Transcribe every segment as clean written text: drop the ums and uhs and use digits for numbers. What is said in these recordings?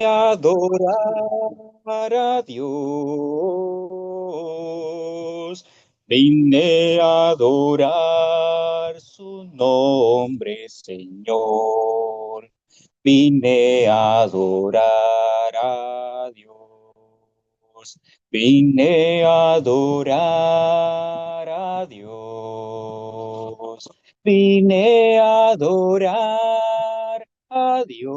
adorar a Dios. Vine a adorar su nombre, Señor. Vine a adorar a Dios. Vine a adorar a Dios. Vine a adorar a Dios.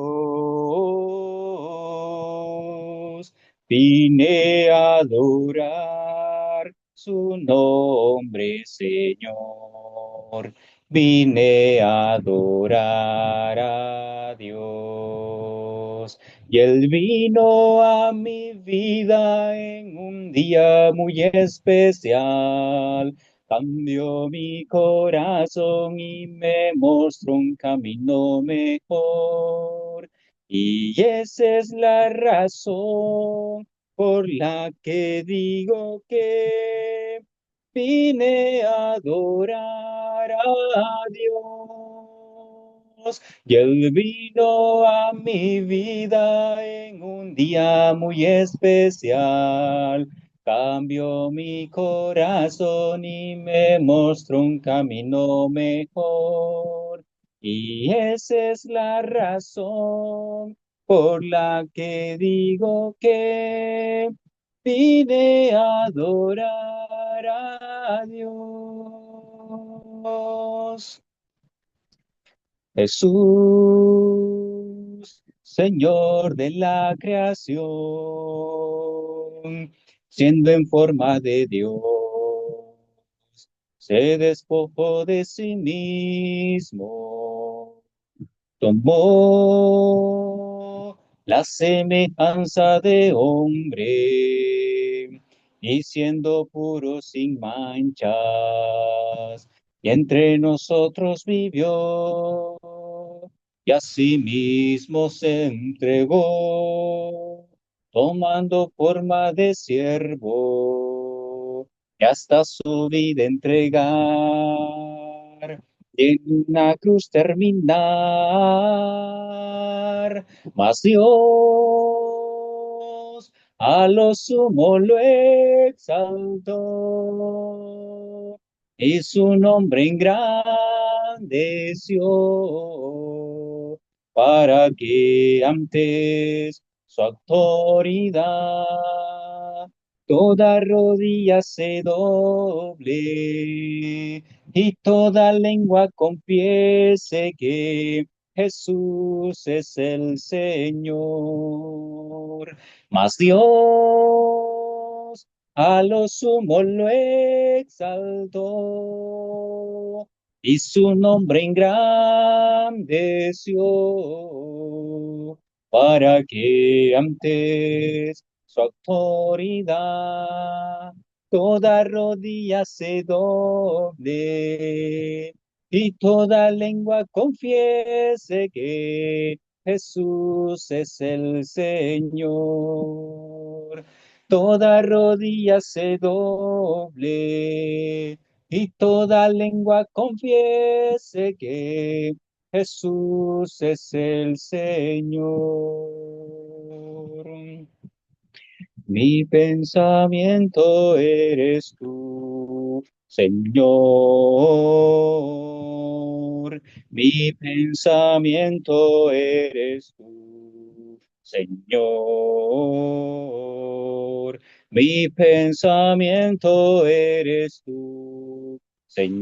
Vine a adorar su nombre, Señor. Vine a adorar a Dios. Y Él vino a mi vida en un día muy especial. Cambió mi corazón y me mostró un camino mejor. Y esa es la razón por la que digo que vine a adorar a Dios. Y Él vino a mi vida en un día muy especial. Cambió mi corazón y me mostró un camino mejor. Y esa es la razón por la que digo que vine a adorar a Dios. Jesús, Señor de la creación, siendo en forma de Dios, se despojó de sí mismo, tomó la semejanza de hombre y siendo puro sin manchas, y entre nosotros vivió, y asimismo se entregó, tomando forma de siervo, y hasta su vida entregar en una cruz terminar, mas Dios a lo sumo lo exaltó y su nombre engrandeció para que antes su autoridad toda rodilla se doble y toda lengua confiese que Jesús es el Señor. Mas Dios a lo sumo lo exaltó y su nombre engrandeció para que antes su autoridad toda rodilla se doble y toda lengua confiese que Jesús es el Señor. Toda rodilla se doble y toda lengua confiese que Jesús es el Señor. Mi pensamiento eres tú, Señor. Mi pensamiento eres tú, Señor. Mi pensamiento eres tú, Señor.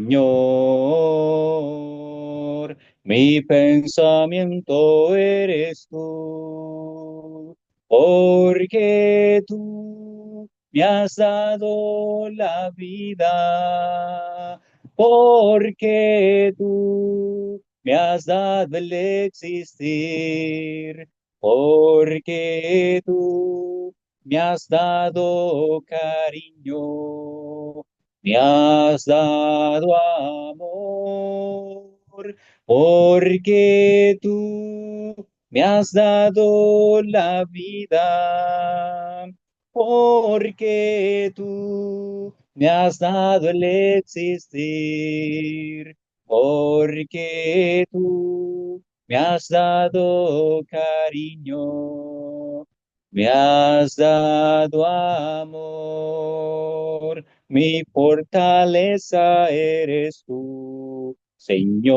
Mi pensamiento eres tú porque tú me has dado la vida, porque tú me has dado el existir, porque tú me has dado cariño, me has dado amor, porque tú me has dado la vida, porque tú me has dado el existir, porque tú me has dado cariño, Me has dado amor, mi fortaleza eres tú, Señor.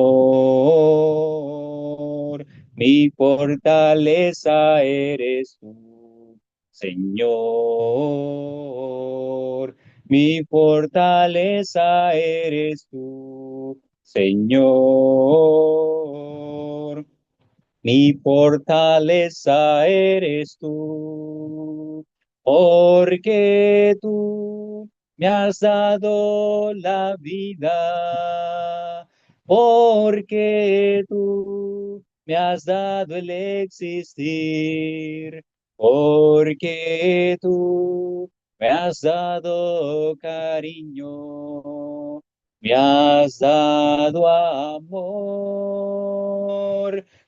Mi fortaleza eres tú, Señor. Mi fortaleza eres tú, Señor. Mi fortaleza eres tú, porque tú me has dado la vida, porque tú me has dado el existir, porque tú me has dado cariño, me has dado amor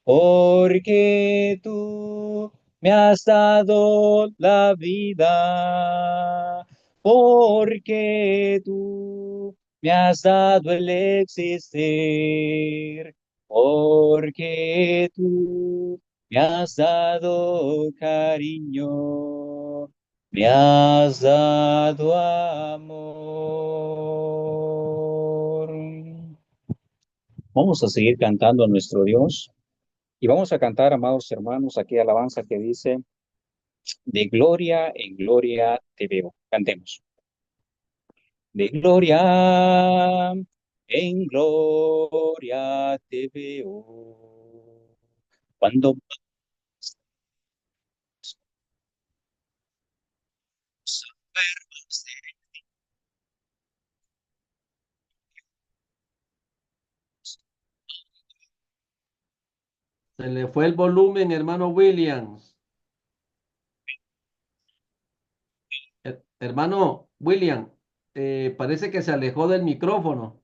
porque tú me has dado la vida, porque tú me has dado el existir, porque tú me has dado cariño, me has dado amor. Vamos a seguir cantando a nuestro Dios. Y vamos a cantar, amados hermanos, aquí alabanza que dice, de gloria en gloria te veo. Cantemos. De gloria en gloria te veo. Cuando Se le fue el volumen, hermano Williams. Hermano William, parece que se alejó del micrófono.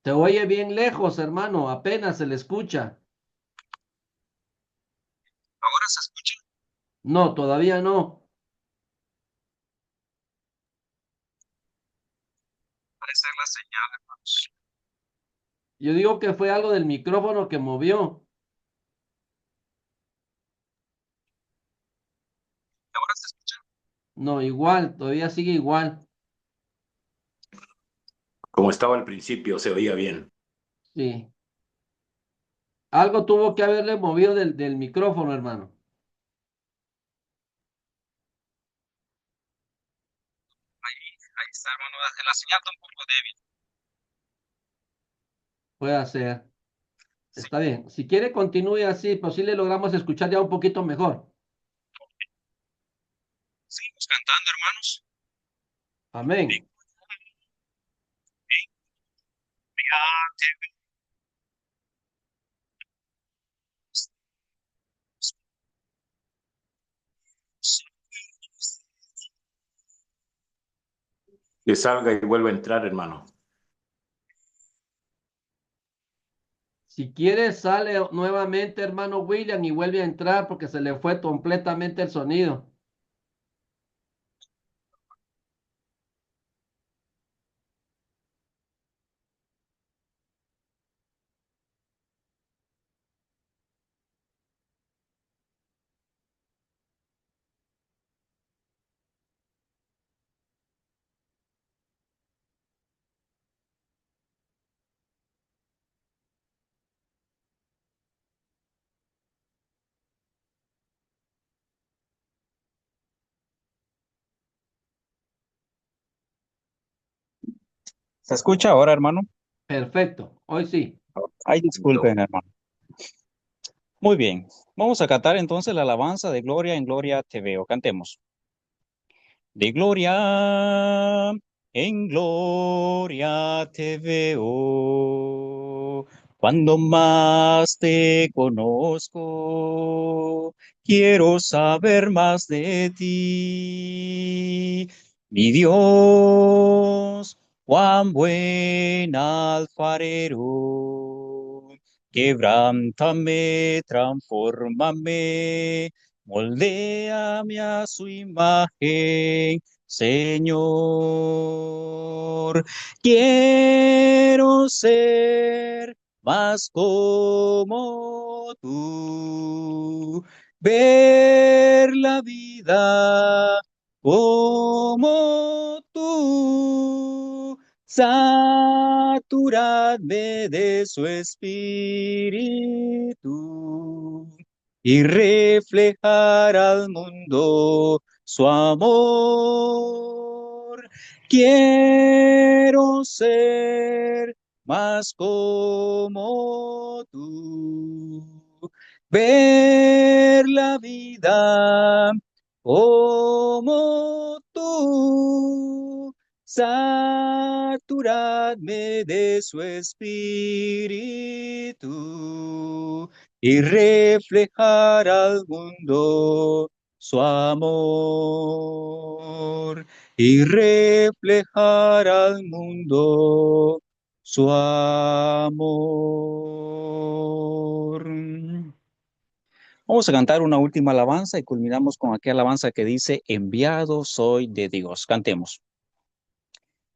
Te oye bien lejos, hermano, apenas se le escucha. ahora se escucha, No, todavía no. parece la señal, hermanos. Yo digo que fue algo del micrófono que movió. Ahora se escucha. No, igual, todavía sigue igual. Como estaba al principio, se oía bien. Sí. Algo tuvo que haberle movido del micrófono, hermano. Ahí está, hermano. La señal está un poco débil. Puede ser. Sí, Está bien. Si quiere, continúe así, pues sí le logramos escuchar ya un poquito mejor. seguimos cantando, hermanos. Amén. Que salga y vuelva a entrar, hermano. Si quiere, sale nuevamente, hermano William, y vuelve a entrar porque se le fue completamente el sonido. ¿Se escucha ahora, hermano? Perfecto. Hoy sí. Ay, disculpen, hermano. Muy bien. Vamos a cantar entonces la alabanza de gloria en gloria te veo. Cantemos. De gloria en gloria te veo. Cuando más te conozco, quiero saber más de ti. Mi Dios, cuán buen alfarero. Quebrántame, transfórmame Moldéame a su imagen, Señor. Quiero ser más como tú, ver la vida como tú. Saturarme de su espíritu y reflejar al mundo su amor. Quiero ser más como tú, ver la vida como tú, saturarme de su espíritu y reflejar al mundo su amor, y reflejar al mundo su amor. Vamos a cantar una última alabanza y culminamos con aquella alabanza que dice, enviado soy de Dios. Cantemos.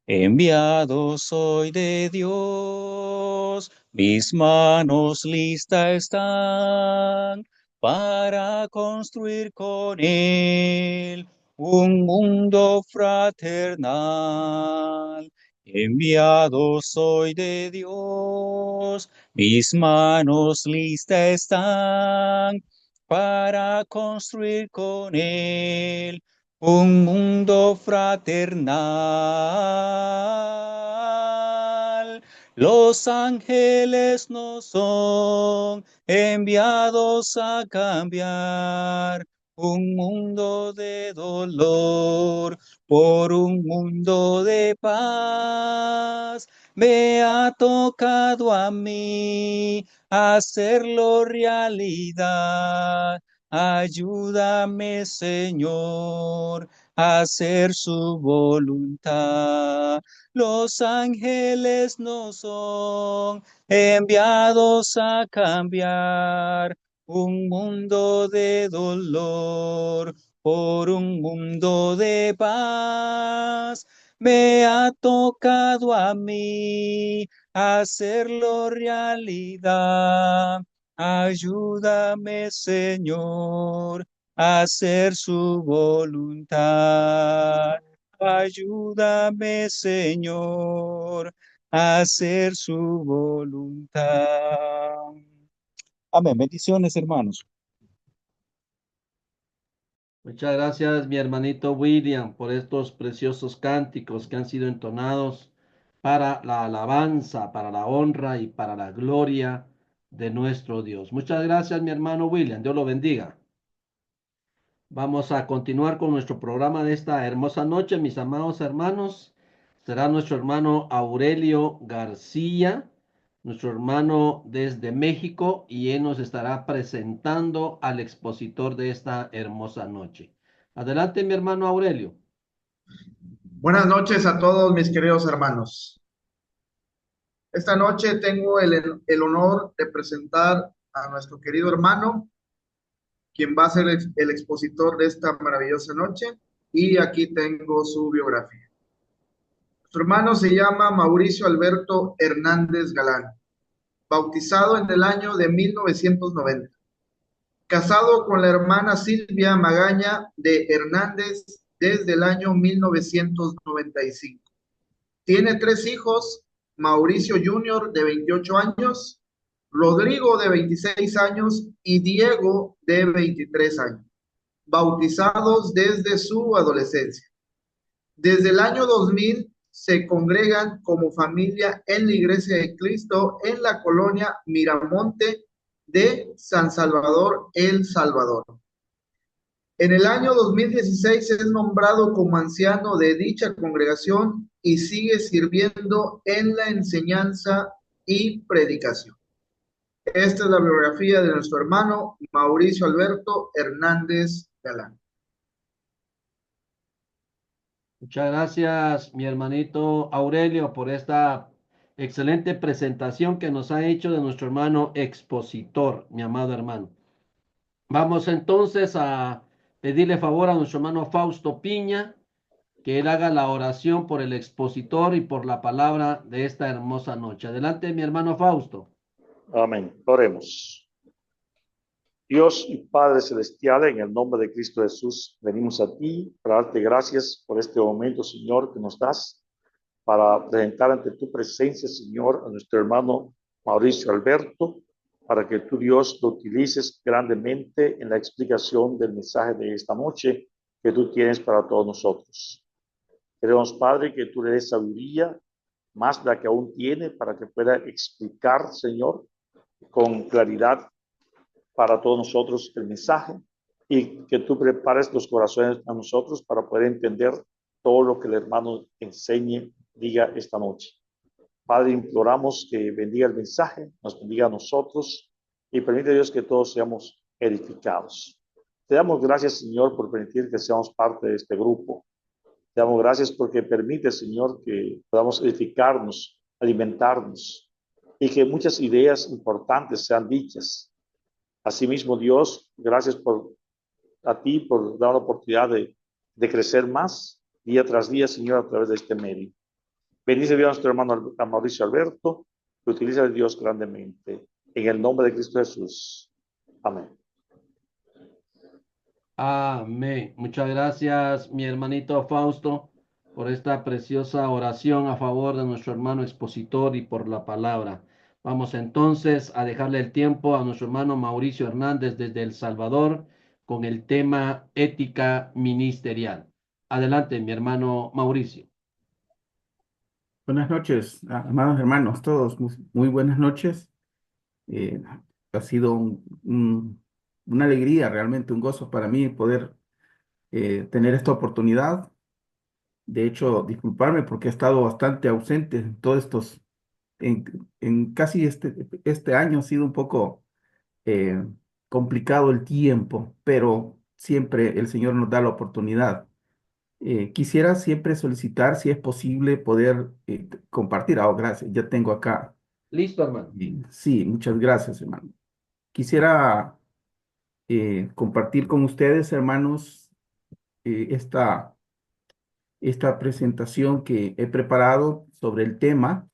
Enviado soy de Dios, mis manos listas están para construir con Él un mundo fraternal. Enviado soy de Dios, mis manos listas están para construir con Él un mundo fraternal. Los ángeles no son enviados a cambiar un mundo de dolor por un mundo de paz. Me ha tocado a mí hacerlo realidad. Ayúdame, Señor, a hacer su voluntad. Los ángeles no son enviados a cambiar un mundo de dolor por un mundo de paz. Me ha tocado a mí hacerlo realidad. Ayúdame, Señor, a hacer su voluntad. Ayúdame, Señor, a hacer su voluntad. Amén. Bendiciones, hermanos. Muchas gracias, mi hermanito William, por estos preciosos cánticos que han sido entonados para la alabanza, para la honra y para la gloria de nuestro Dios. Muchas gracias, mi hermano William. Dios lo bendiga. Vamos a continuar con nuestro programa de esta hermosa noche, mis amados hermanos. Será nuestro hermano Aurelio García, nuestro hermano desde México, y él nos estará presentando al expositor de esta hermosa noche. Adelante, mi hermano Aurelio. Buenas noches a todos mis queridos hermanos. Esta noche tengo el honor de presentar a nuestro querido hermano, quien va a ser el expositor de esta maravillosa noche, y aquí tengo su biografía. Nuestro hermano se llama Mauricio Alberto Hernández Galán, bautizado en el año de 1990, casado con la hermana Silvia Magaña de Hernández desde el año 1995. Tiene 3 hijos: Mauricio Jr. de 28 años, Rodrigo de 26 años y Diego de 23 años, bautizados desde su adolescencia. Desde el año 2000 se congregan como familia en la Iglesia de Cristo en la colonia Miramonte de San Salvador, El Salvador. En el año 2016 es nombrado como anciano de dicha congregación y sigue sirviendo en la enseñanza y predicación. Esta es la biografía de nuestro hermano Mauricio Alberto Hernández Galán. Muchas gracias, mi hermanito Aurelio, por esta excelente presentación que nos ha hecho de nuestro hermano expositor, mi amado hermano. Vamos entonces a pedirle favor a nuestro hermano Fausto Piña, que él haga la oración por el expositor y por la palabra de esta hermosa noche. Adelante, mi hermano Fausto. Amén. Oremos. Dios y Padre Celestial, en el nombre de Cristo Jesús, venimos a ti para darte gracias por este momento, Señor, que nos das para presentar ante tu presencia, Señor, a nuestro hermano Mauricio Alberto, para que tú, Dios, lo utilices grandemente en la explicación del mensaje de esta noche que tú tienes para todos nosotros. Queremos, Padre, que tú le des sabiduría, más de la que aún tiene, para que pueda explicar, Señor, con claridad para todos nosotros el mensaje, y que tú prepares los corazones a nosotros para poder entender todo lo que el hermano enseñe, diga esta noche. Padre, imploramos que bendiga el mensaje, nos bendiga a nosotros y permite, Dios, que todos seamos edificados. Te damos gracias, Señor, por permitir que seamos parte de este grupo. Te damos gracias porque permite, Señor, que podamos edificarnos, alimentarnos y que muchas ideas importantes sean dichas. Asimismo, Dios, gracias a ti por dar la oportunidad de crecer más día tras día, Señor, a través de este medio. Bendice Dios a nuestro hermano a Mauricio Alberto, que utiliza a Dios grandemente. En el nombre de Cristo Jesús. Amén. Amén. Muchas gracias, mi hermanito Fausto, por esta preciosa oración a favor de nuestro hermano expositor y por la palabra. Vamos entonces a dejarle el tiempo a nuestro hermano Mauricio Hernández desde El Salvador con el tema ética ministerial. Adelante, mi hermano Mauricio. Buenas noches, amados hermanos, todos, muy buenas noches. Ha sido una alegría, realmente un gozo para mí poder tener esta oportunidad. De hecho, disculparme porque he estado bastante ausente en todos en casi este año ha sido un poco eh, complicado el tiempo, pero siempre el Señor nos da la oportunidad. Quisiera siempre solicitar, si es posible, poder compartir. Gracias, ya tengo acá. Listo, hermano. Sí, muchas gracias, hermano. Quisiera compartir con ustedes, hermanos, esta presentación que he preparado sobre el tema.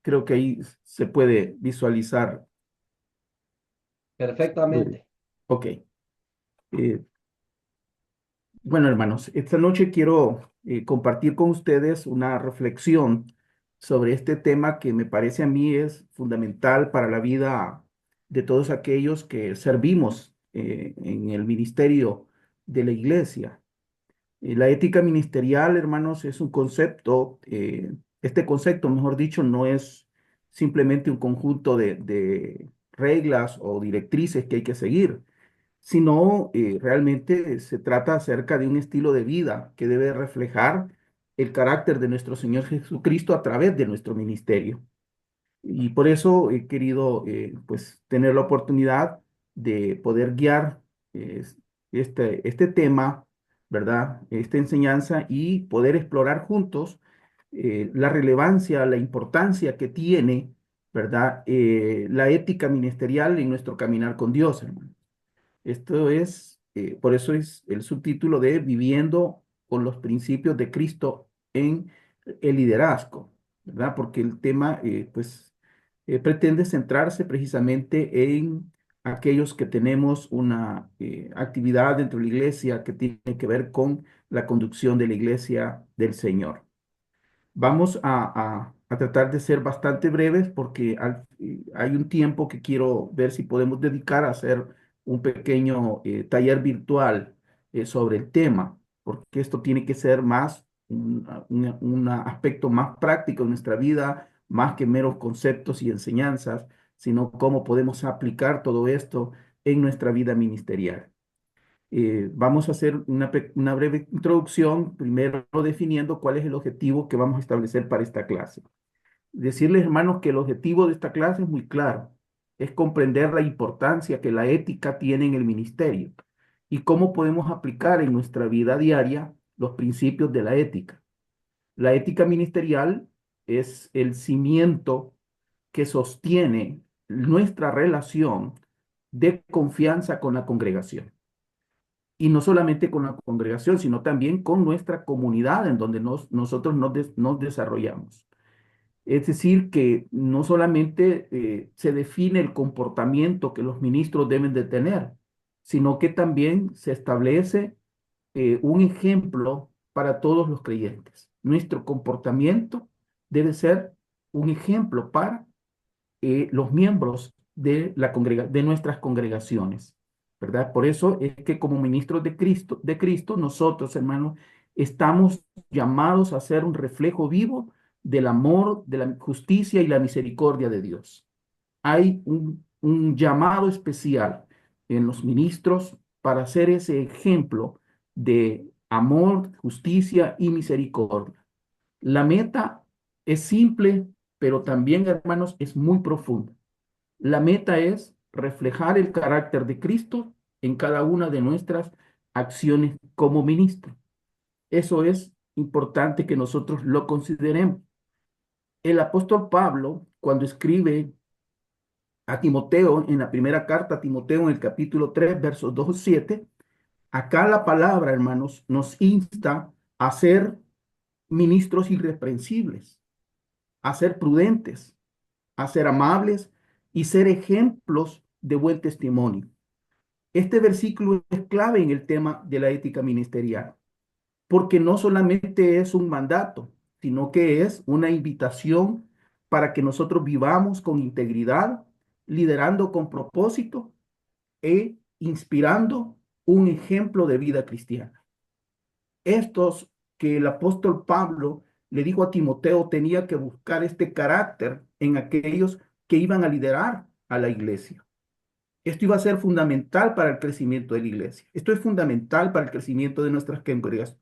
Creo que ahí se puede visualizar. Perfectamente. Ok. Bueno, hermanos, esta noche quiero compartir con ustedes una reflexión sobre este tema que me parece a mí es fundamental para la vida de todos aquellos que servimos en el ministerio de la iglesia. La ética ministerial, hermanos, es un concepto, este concepto, mejor dicho, no es simplemente un conjunto de reglas o directrices que hay que seguir, sino realmente se trata acerca de un estilo de vida que debe reflejar el carácter de nuestro Señor Jesucristo a través de nuestro ministerio. Y por eso he querido pues tener la oportunidad de poder guiar eh, este tema, ¿verdad? Esta enseñanza y poder explorar juntos la relevancia, la importancia que tiene, ¿verdad? La ética ministerial en nuestro caminar con Dios, hermano. Esto es, por eso es el subtítulo de Viviendo con los principios de Cristo en el liderazgo, ¿verdad? Porque el tema, pues, pretende centrarse precisamente en aquellos que tenemos una actividad dentro de la iglesia que tiene que ver con la conducción de la iglesia del Señor. Vamos a tratar de ser bastante breves porque hay un tiempo que quiero ver si podemos dedicar a hacer un pequeño taller virtual sobre el tema, porque esto tiene que ser más un aspecto más práctico en nuestra vida, más que meros conceptos y enseñanzas, sino cómo podemos aplicar todo esto en nuestra vida ministerial. Vamos a hacer una breve introducción, primero definiendo cuál es el objetivo que vamos a establecer para esta clase. Decirles, hermanos, que el objetivo de esta clase es muy claro, es comprender la importancia que la ética tiene en el ministerio y cómo podemos aplicar en nuestra vida diaria los principios de la ética. La ética ministerial es el cimiento que sostiene nuestra relación de confianza con la congregación. Y no solamente con la congregación, sino también con nuestra comunidad en donde nosotros nos desarrollamos. Es decir, que no solamente se define el comportamiento que los ministros deben de tener, sino que también se establece un ejemplo para todos los creyentes. Nuestro comportamiento debe ser un ejemplo para los miembros de nuestras congregaciones, ¿verdad? Por eso es que como ministros de Cristo, nosotros, hermanos, estamos llamados a ser un reflejo vivo del amor, de la justicia y la misericordia de Dios. Hay un llamado especial en los ministros para ser ese ejemplo de amor, justicia y misericordia. La meta es simple, pero también, hermanos, es muy profunda. La meta es reflejar el carácter de Cristo en cada una de nuestras acciones como ministro. Eso es importante que nosotros lo consideremos. El apóstol Pablo, cuando escribe a Timoteo, en la primera carta a Timoteo, en el capítulo 3, versos 2-7, acá la palabra, hermanos, nos insta a ser ministros irreprensibles, a ser prudentes, a ser amables y ser ejemplos de buen testimonio. Este versículo es clave en el tema de la ética ministerial, porque no solamente es un mandato, sino que es una invitación para que nosotros vivamos con integridad, liderando con propósito e inspirando un ejemplo de vida cristiana. Estos que el apóstol Pablo le dijo a Timoteo tenía que buscar este carácter en aquellos que iban a liderar a la iglesia. Esto iba a ser fundamental para el crecimiento de la iglesia. Esto es fundamental para el crecimiento de nuestras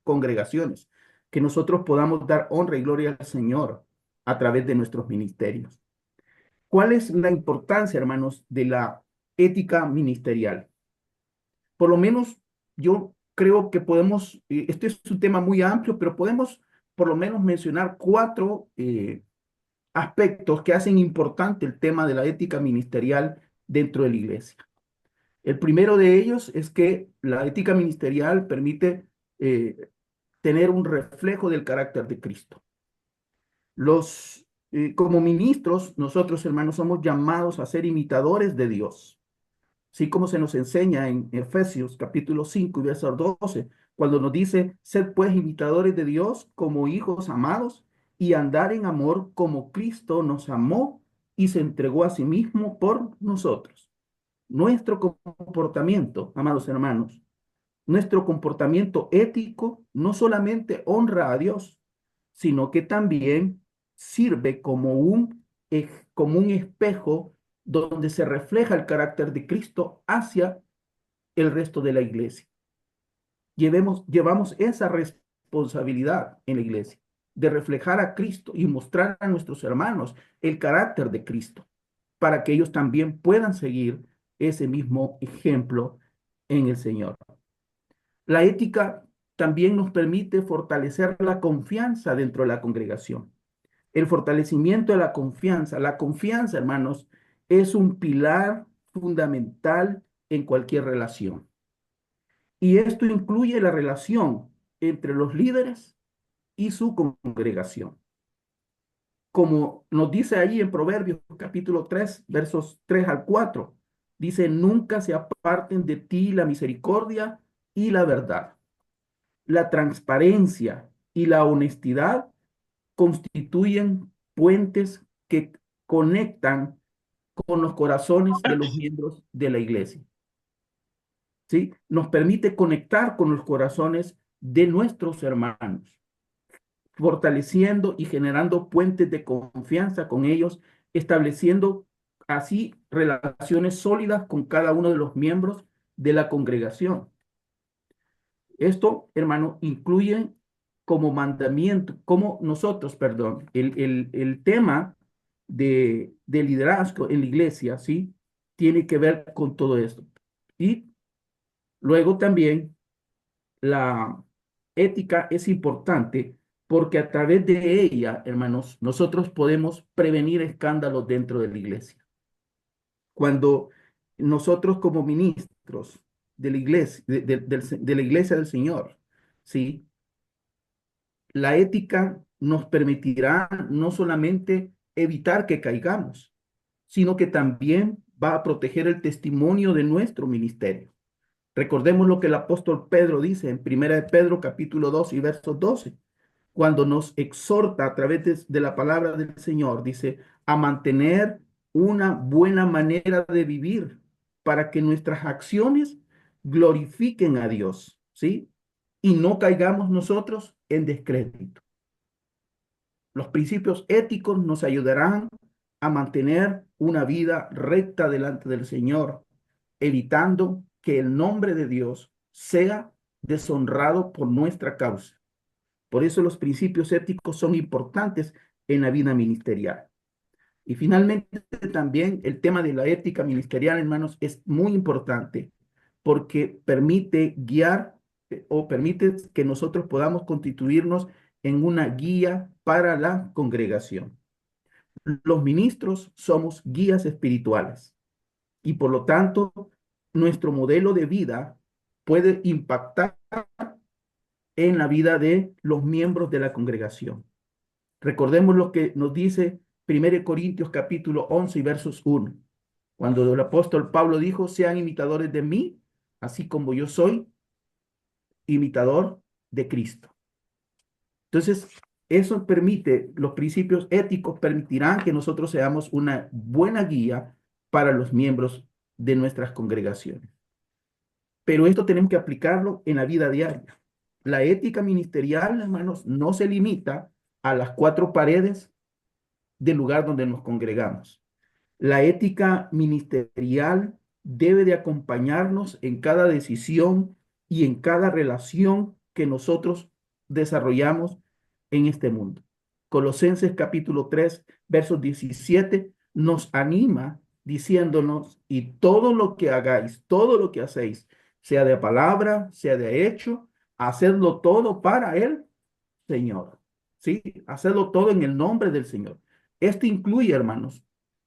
congregaciones, que nosotros podamos dar honra y gloria al Señor a través de nuestros ministerios. ¿Cuál es la importancia, hermanos, de la ética ministerial? Por lo menos yo creo que podemos, este es un tema muy amplio, pero podemos por lo menos mencionar 4 aspectos que hacen importante el tema de la ética ministerial dentro de la iglesia. El primero de ellos es que la ética ministerial permite tener un reflejo del carácter de Cristo. Como ministros, nosotros, hermanos, somos llamados a ser imitadores de Dios, así como se nos enseña en Efesios capítulo 5 y verso 12, cuando nos dice, sed pues imitadores de Dios como hijos amados y andar en amor como Cristo nos amó y se entregó a sí mismo por nosotros. Nuestro comportamiento, amados hermanos, nuestro comportamiento ético no solamente honra a Dios, sino que también sirve como un espejo donde se refleja el carácter de Cristo hacia el resto de la iglesia. Llevamos esa responsabilidad en la iglesia de reflejar a Cristo y mostrar a nuestros hermanos el carácter de Cristo para que ellos también puedan seguir ese mismo ejemplo en el Señor. La ética también nos permite fortalecer la confianza dentro de la congregación. El fortalecimiento de la confianza, hermanos, es un pilar fundamental en cualquier relación. Y esto incluye la relación entre los líderes y su congregación. Como nos dice ahí en Proverbios capítulo 3, versos 3-4, dice, nunca se aparten de ti la misericordia y la verdad. La transparencia y la honestidad constituyen puentes que conectan con los corazones de los miembros de la iglesia. ¿Sí? Nos permite conectar con los corazones de nuestros hermanos, fortaleciendo y generando puentes de confianza con ellos, estableciendo así relaciones sólidas con cada uno de los miembros de la congregación. Esto, hermano, incluye como mandamiento, como nosotros, perdón, el tema de liderazgo en la iglesia, ¿sí? Tiene que ver con todo esto. Y luego también la ética es importante porque a través de ella, hermanos, nosotros podemos prevenir escándalos dentro de la iglesia. Cuando nosotros como ministros de la iglesia, de la iglesia del Señor, ¿sí? La ética nos permitirá no solamente evitar que caigamos, sino que también va a proteger el testimonio de nuestro ministerio. Recordemos lo que el apóstol Pedro dice en 1 de Pedro capítulo 2 y versos 12, cuando nos exhorta a través de la palabra del Señor, dice, a mantener una buena manera de vivir para que nuestras acciones glorifiquen a Dios, ¿sí? Y no caigamos nosotros en descrédito. Los principios éticos nos ayudarán a mantener una vida recta delante del Señor, evitando que el nombre de Dios sea deshonrado por nuestra causa. Por eso los principios éticos son importantes en la vida ministerial. Y finalmente también el tema de la ética ministerial, hermanos, es muy importante porque permite guiar o permite que nosotros podamos constituirnos en una guía para la congregación. Los ministros somos guías espirituales y por lo tanto nuestro modelo de vida puede impactar en la vida de los miembros de la congregación. Recordemos lo que nos dice 1 Corintios capítulo 11 y versos 1, cuando el apóstol Pablo dijo, sean imitadores de mí, así como yo soy imitador de Cristo. Entonces, eso permite, los principios éticos permitirán que nosotros seamos una buena guía para los miembros de nuestras congregaciones. Pero esto tenemos que aplicarlo en la vida diaria. La ética ministerial, hermanos, no se limita a las cuatro paredes del lugar donde nos congregamos. La ética ministerial debe de acompañarnos en cada decisión y en cada relación que nosotros desarrollamos en este mundo. Colosenses capítulo 3, versos 17, nos anima diciéndonos, y todo lo que hagáis, todo lo que hacéis, sea de palabra, sea de hecho, hacedlo todo para el Señor. ¿Sí? Hacedlo todo en el nombre del Señor. Esto incluye, hermanos,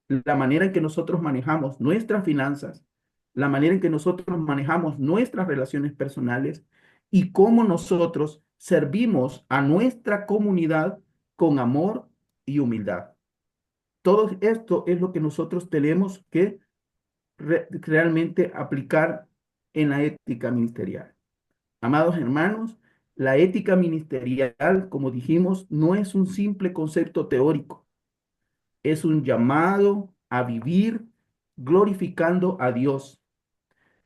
la manera en que nosotros manejamos nuestras finanzas, la manera en que nosotros manejamos nuestras relaciones personales y cómo nosotros servimos a nuestra comunidad con amor y humildad. Todo esto es lo que nosotros tenemos que realmente aplicar en la ética ministerial. Amados hermanos, la ética ministerial, como dijimos, no es un simple concepto teórico, es un llamado a vivir glorificando a Dios.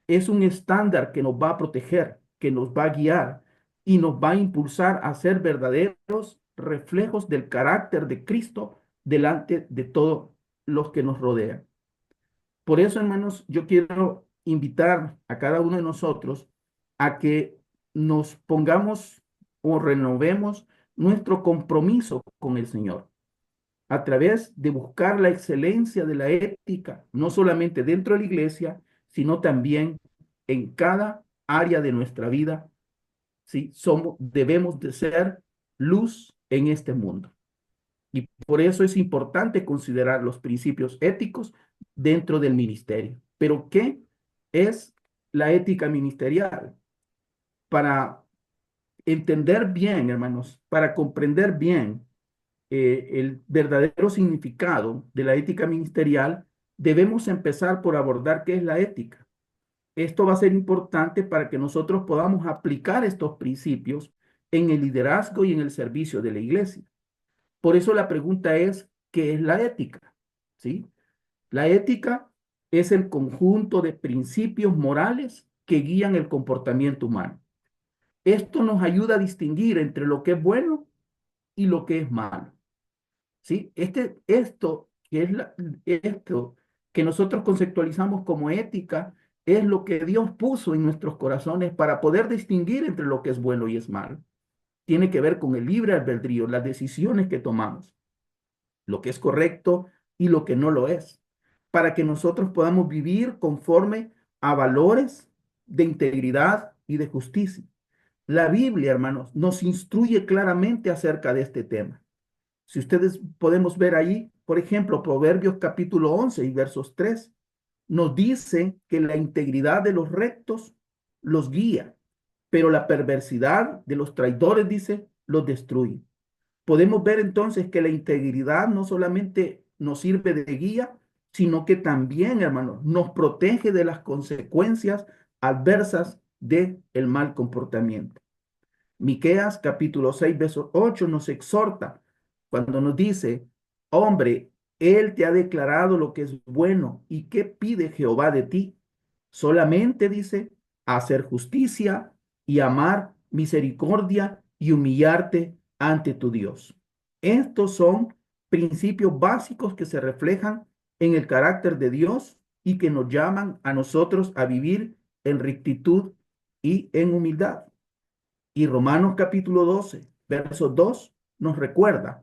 Es un estándar que nos va a proteger, que nos va a guiar y nos va a impulsar a ser verdaderos reflejos del carácter de Cristo delante de todos los que nos rodean. Por eso, hermanos, yo quiero invitar a cada uno de nosotros a que nos pongamos o renovemos nuestro compromiso con el Señor a través de buscar la excelencia de la ética, no solamente dentro de la iglesia, sino también en cada área de nuestra vida. ¿Sí? Debemos de ser luz en este mundo. Y por eso es importante considerar los principios éticos dentro del ministerio. Pero, ¿qué es la ética ministerial? Para entender bien, hermanos, para comprender bien el verdadero significado de la ética ministerial, debemos empezar por abordar qué es la ética. Esto va a ser importante para que nosotros podamos aplicar estos principios en el liderazgo y en el servicio de la iglesia. Por eso la pregunta es, ¿qué es la ética? ¿Sí? La ética es el conjunto de principios morales que guían el comportamiento humano. Esto nos ayuda a distinguir entre lo que es bueno y lo que es malo. ¿Sí? Esto que nosotros conceptualizamos como ética es lo que Dios puso en nuestros corazones para poder distinguir entre lo que es bueno y es malo. Tiene que ver con el libre albedrío, las decisiones que tomamos, lo que es correcto y lo que no lo es, para que nosotros podamos vivir conforme a valores de integridad y de justicia. La Biblia, hermanos, nos instruye claramente acerca de este tema. Si ustedes podemos ver ahí, por ejemplo, Proverbios capítulo 11 y versos 3, nos dice que la integridad de los rectos los guía, pero la perversidad de los traidores, dice, los destruye. Podemos ver entonces que la integridad no solamente nos sirve de guía, sino que también, hermanos, nos protege de las consecuencias adversas del mal comportamiento. Miqueas capítulo 6, verso 8 nos exhorta cuando nos dice, hombre, él te ha declarado lo que es bueno y qué pide Jehová de ti. Solamente dice, hacer justicia y amar misericordia y humillarte ante tu Dios. Estos son principios básicos que se reflejan en el carácter de Dios y que nos llaman a nosotros a vivir en rectitud y en humildad. Y Romanos capítulo 12, verso 2 nos recuerda,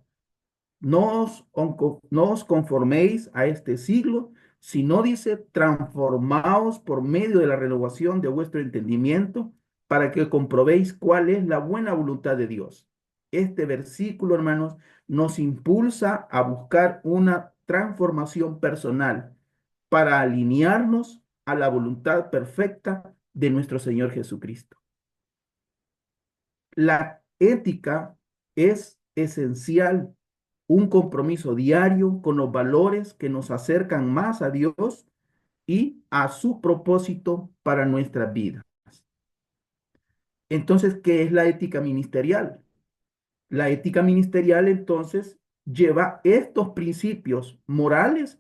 no os conforméis a este siglo, sino dice, transformaos por medio de la renovación de vuestro entendimiento para que comprobéis cuál es la buena voluntad de Dios. Este versículo, hermanos, nos impulsa a buscar una transformación personal para alinearnos a la voluntad perfecta de nuestro Señor Jesucristo. La ética es esencial, un compromiso diario con los valores que nos acercan más a Dios y a su propósito para nuestras vidas. Entonces, ¿qué es la ética ministerial? La ética ministerial, entonces, lleva estos principios morales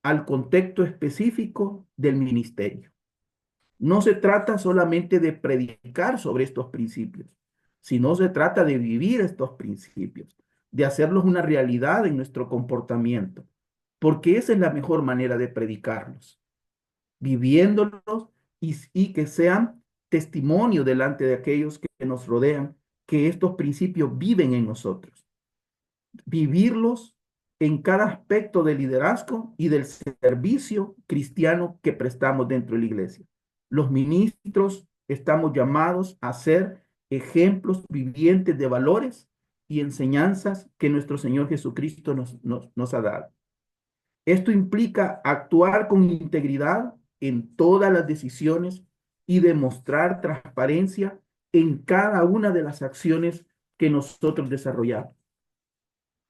al contexto específico del ministerio. No se trata solamente de predicar sobre estos principios, sino se trata de vivir estos principios, de hacerlos una realidad en nuestro comportamiento, porque esa es la mejor manera de predicarlos, viviéndolos y que sean testimonio delante de aquellos que nos rodean, que estos principios viven en nosotros. Vivirlos en cada aspecto del liderazgo y del servicio cristiano que prestamos dentro de la iglesia. Los ministros estamos llamados a ser ejemplos vivientes de valores y enseñanzas que nuestro Señor Jesucristo nos ha dado. Esto implica actuar con integridad en todas las decisiones y demostrar transparencia en cada una de las acciones que nosotros desarrollamos.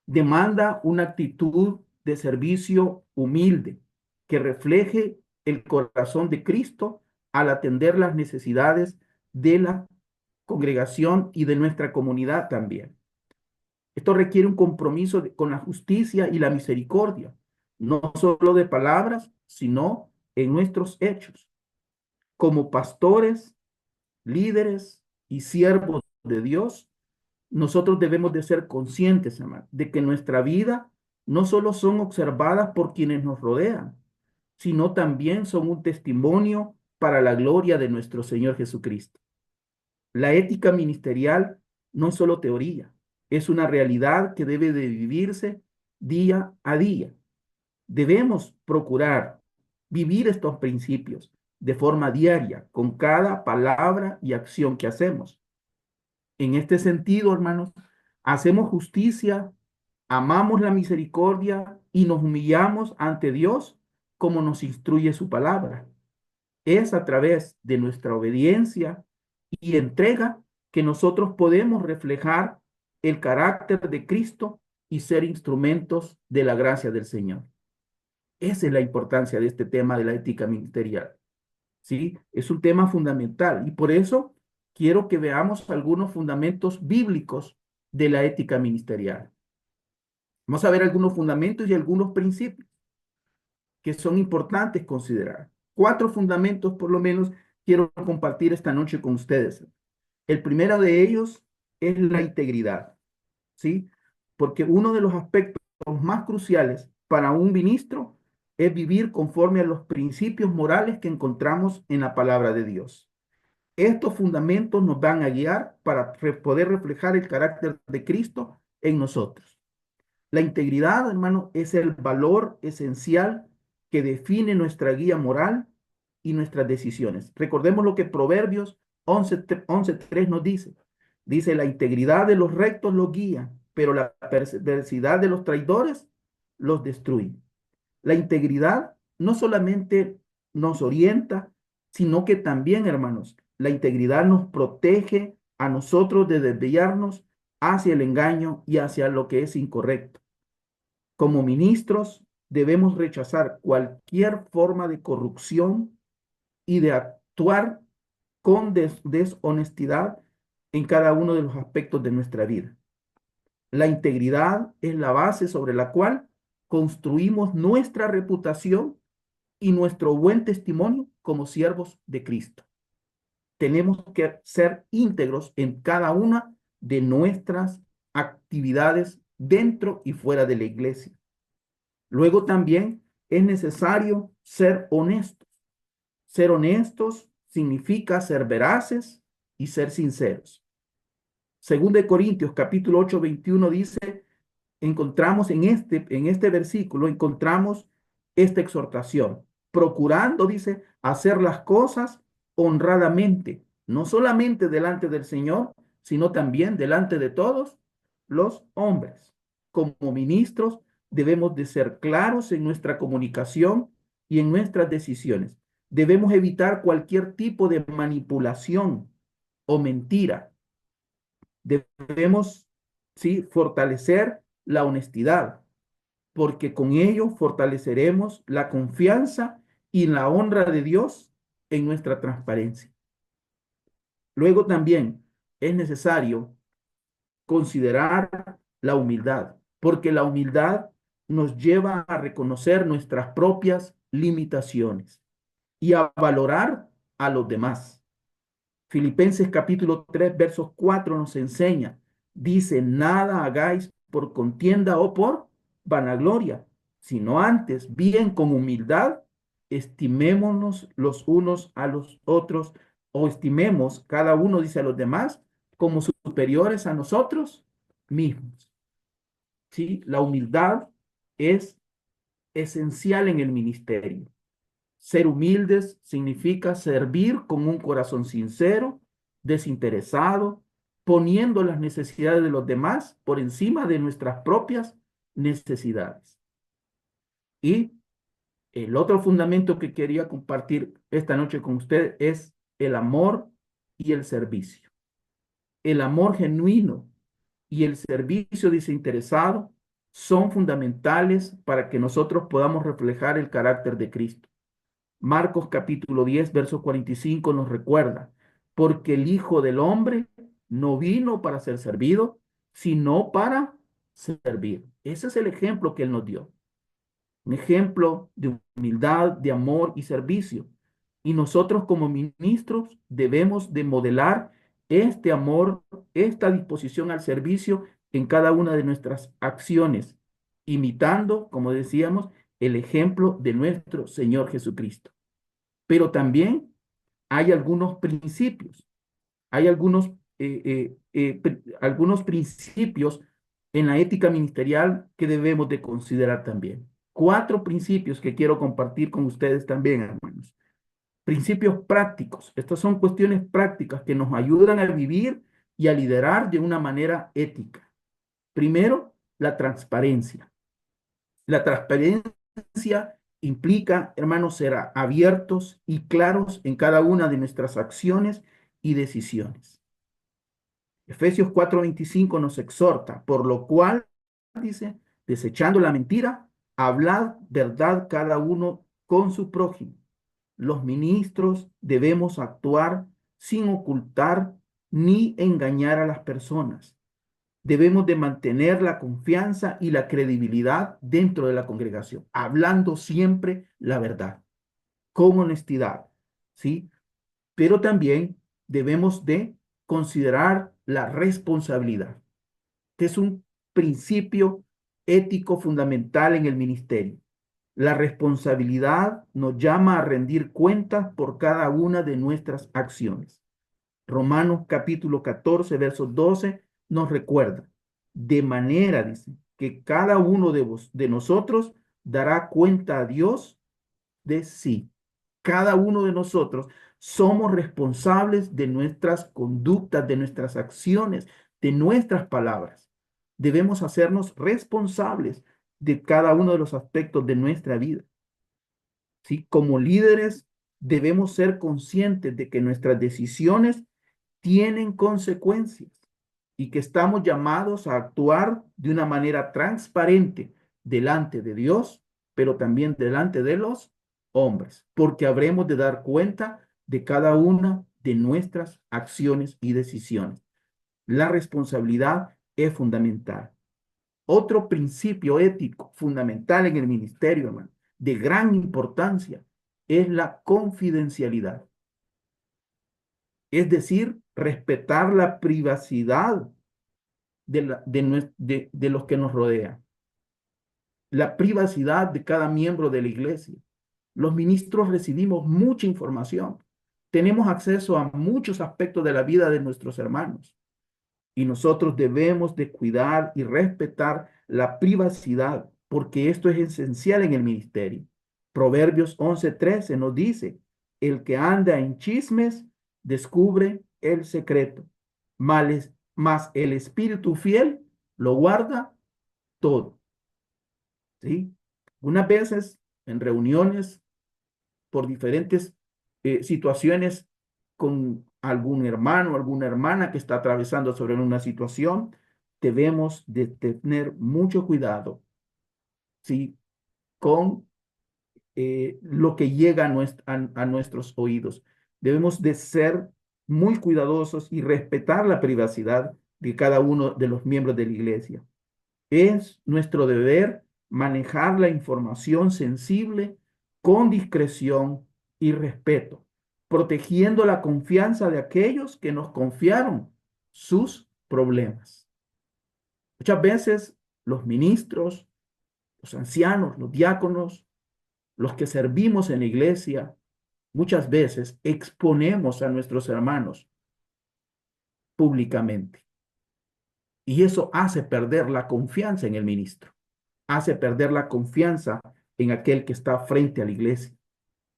Demanda una actitud de servicio humilde que refleje el corazón de Cristo al atender las necesidades de la congregación y de nuestra comunidad también. Esto requiere un compromiso con la justicia y la misericordia, no solo de palabras, sino en nuestros hechos. Como pastores, líderes y siervos de Dios, nosotros debemos de ser conscientes, hermano, de que nuestra vida no solo son observadas por quienes nos rodean, sino también son un testimonio para la gloria de nuestro Señor Jesucristo. La ética ministerial no es solo teoría, es una realidad que debe de vivirse día a día. Debemos procurar vivir estos principios de forma diaria, con cada palabra y acción que hacemos. En este sentido, hermanos, hacemos justicia, amamos la misericordia y nos humillamos ante Dios como nos instruye su palabra. Es a través de nuestra obediencia y entrega que nosotros podemos reflejar el carácter de Cristo y ser instrumentos de la gracia del Señor. Esa es la importancia de este tema de la ética ministerial. ¿Sí? Es un tema fundamental y por eso quiero que veamos algunos fundamentos bíblicos de la ética ministerial. Vamos a ver algunos fundamentos y algunos principios que son importantes considerar. 4 fundamentos por lo menos quiero compartir esta noche con ustedes. El primero de ellos es la integridad, ¿sí? Porque uno de los aspectos más cruciales para un ministro es vivir conforme a los principios morales que encontramos en la palabra de Dios. Estos fundamentos nos van a guiar para poder reflejar el carácter de Cristo en nosotros. La integridad, hermano, es el valor esencial que define nuestra guía moral y nuestras decisiones. Recordemos lo que Proverbios 11:3 nos dice. Dice, la integridad de los rectos los guía, pero la perversidad de los traidores los destruye. La integridad no solamente nos orienta, sino que también, hermanos, la integridad nos protege a nosotros de desviarnos hacia el engaño y hacia lo que es incorrecto. Como ministros, debemos rechazar cualquier forma de corrupción y de actuar con deshonestidad en cada uno de los aspectos de nuestra vida. La integridad es la base sobre la cual construimos nuestra reputación y nuestro buen testimonio como siervos de Cristo. Tenemos que ser íntegros en cada una de nuestras actividades dentro y fuera de la iglesia. Luego también es necesario ser honestos. Ser honestos significa ser veraces y ser sinceros. Según de Corintios capítulo 8, 21 dice, encontramos en este versículo, encontramos esta exhortación, procurando, dice, hacer las cosas honradamente, no solamente delante del Señor, sino también delante de todos los hombres. Como ministros debemos de ser claros en nuestra comunicación y en nuestras decisiones. Debemos evitar cualquier tipo de manipulación o mentira. Debemos, sí, fortalecer la honestidad, porque con ello fortaleceremos la confianza y la honra de Dios en nuestra transparencia. Luego también es necesario considerar la humildad, porque la humildad nos lleva a reconocer nuestras propias limitaciones y a valorar a los demás. Filipenses capítulo 3, versos 4 nos enseña, dice, nada hagáis por contienda o por vanagloria, sino antes, bien con humildad, estimémonos los unos a los otros, o estimemos cada uno, dice a los demás, como superiores a nosotros mismos. ¿Sí? La humildad es esencial en el ministerio. Ser humildes significa servir con un corazón sincero, desinteresado, poniendo las necesidades de los demás por encima de nuestras propias necesidades. Y el otro fundamento que quería compartir esta noche con usted es el amor y el servicio. El amor genuino y el servicio desinteresado son fundamentales para que nosotros podamos reflejar el carácter de Cristo. Marcos capítulo 10, verso 45 nos recuerda, porque el Hijo del Hombre no vino para ser servido, sino para servir. Ese es el ejemplo que Él nos dio. Un ejemplo de humildad, de amor y servicio. Y nosotros como ministros debemos de modelar este amor, esta disposición al servicio en cada una de nuestras acciones, imitando, como decíamos, el ejemplo de nuestro Señor Jesucristo. Pero también hay algunos principios, hay algunos principios en la ética ministerial que debemos de considerar también. 4 principios que quiero compartir con ustedes también, hermanos. Principios prácticos. Estas son cuestiones prácticas que nos ayudan a vivir y a liderar de una manera ética. Primero, la transparencia. La transparencia implica, hermanos, ser abiertos y claros en cada una de nuestras acciones y decisiones. Efesios 4:25 nos exhorta, por lo cual, dice, desechando la mentira, hablad verdad cada uno con su prójimo. Los ministros debemos actuar sin ocultar ni engañar a las personas. Debemos de mantener la confianza y la credibilidad dentro de la congregación, hablando siempre la verdad, con honestidad, ¿sí? Pero también debemos de considerar la responsabilidad, que es un principio ético fundamental en el ministerio. La responsabilidad nos llama a rendir cuentas por cada una de nuestras acciones. Romanos capítulo 14, verso 12 nos recuerda, de manera, dice, que cada uno de nosotros dará cuenta a Dios de sí. Cada uno de nosotros Somos responsables de nuestras conductas, de nuestras acciones, de nuestras palabras. Debemos hacernos responsables de cada uno de los aspectos de nuestra vida. ¿Sí? Como líderes, debemos ser conscientes de que nuestras decisiones tienen consecuencias y que estamos llamados a actuar de una manera transparente delante de Dios, pero también delante de los hombres, porque habremos de dar cuenta de cada una de nuestras acciones y decisiones. La responsabilidad es fundamental. Otro principio ético fundamental en el ministerio, hermano, de gran importancia, es la confidencialidad. Es decir, respetar la privacidad de los que nos rodean, la privacidad de cada miembro de la iglesia. Los ministros recibimos mucha información, tenemos acceso a muchos aspectos de la vida de nuestros hermanos y nosotros debemos de cuidar y respetar la privacidad porque esto es esencial en el ministerio. Proverbios 11:13 nos dice, el que anda en chismes descubre el secreto, mas el espíritu fiel lo guarda todo. ¿Sí? Unas veces en reuniones por diferentes situaciones con algún hermano o alguna hermana que está atravesando sobre una situación, debemos de tener mucho cuidado, ¿sí? Con lo que llega a nuestros oídos. Debemos de ser muy cuidadosos y respetar la privacidad de cada uno de los miembros de la iglesia. Es nuestro deber manejar la información sensible con discreción y respeto, protegiendo la confianza de aquellos que nos confiaron sus problemas. Muchas veces los ministros, los ancianos, los diáconos, los que servimos en la iglesia, muchas veces exponemos a nuestros hermanos públicamente. Y eso hace perder la confianza en el ministro, hace perder la confianza en aquel que está frente a la iglesia.